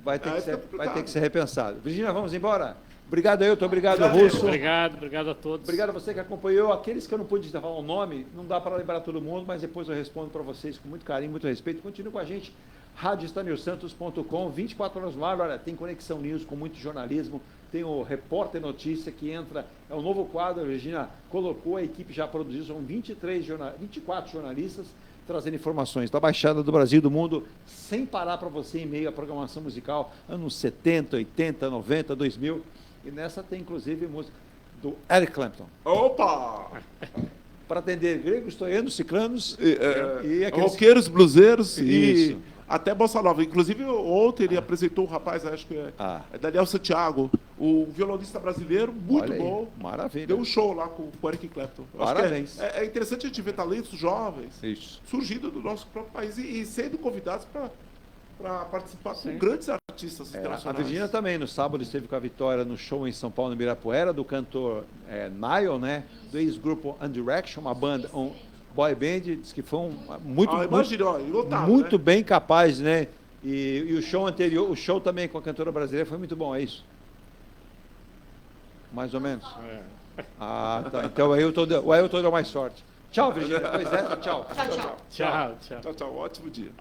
Vai ter que ser repensado. Virgínia, vamos embora? Obrigado, Ailton. Obrigado, Russo. Obrigado a todos. Obrigado a você que acompanhou. Aqueles que eu não pude falar o nome, não dá para lembrar todo mundo, mas depois eu respondo para vocês com muito carinho, muito respeito. Continue com a gente, radiostanilsantos.com, 24 horas no ar. Olha, tem Conexão News com muito jornalismo, tem o Repórter Notícia que entra, é um novo quadro, a Virgínia colocou, a equipe já produziu, são 24 jornalistas, trazendo informações da Baixada, do Brasil, do mundo, sem parar para você em meio à programação musical, anos 70, 80, 90, 2000, e nessa tem inclusive música do Eric Clapton. Opa! Para atender gregos, toianos, ciclanos e aqueles... roqueiros, bluseiros e até Bossa Nova. Inclusive, ontem ele apresentou um rapaz, acho que é Daniel Santiago, o violonista brasileiro, muito bom. Maravilha. Deu um show lá com o Eric Clapton. Parabéns. É interessante a gente ver talentos jovens surgindo do nosso próprio país e sendo convidados para participar com grandes artistas internacionais. A Virgínia também, no sábado, esteve com a Vitória no show em São Paulo, no Ibirapuera, do cantor Niall, né? Do ex-grupo One Direction, uma banda, boy band, diz que foi muito bem capaz, né? E o show anterior, o show também com a cantora brasileira foi muito bom, é isso? Mais ou menos? Tá. Então o Ailton deu mais sorte. Tchau, Virgínia. Tchau. Tchau. Ótimo dia.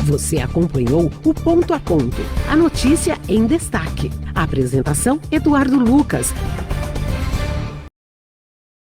Você acompanhou o Ponto a Ponto, a notícia em destaque. A apresentação, Eduardo Lucas.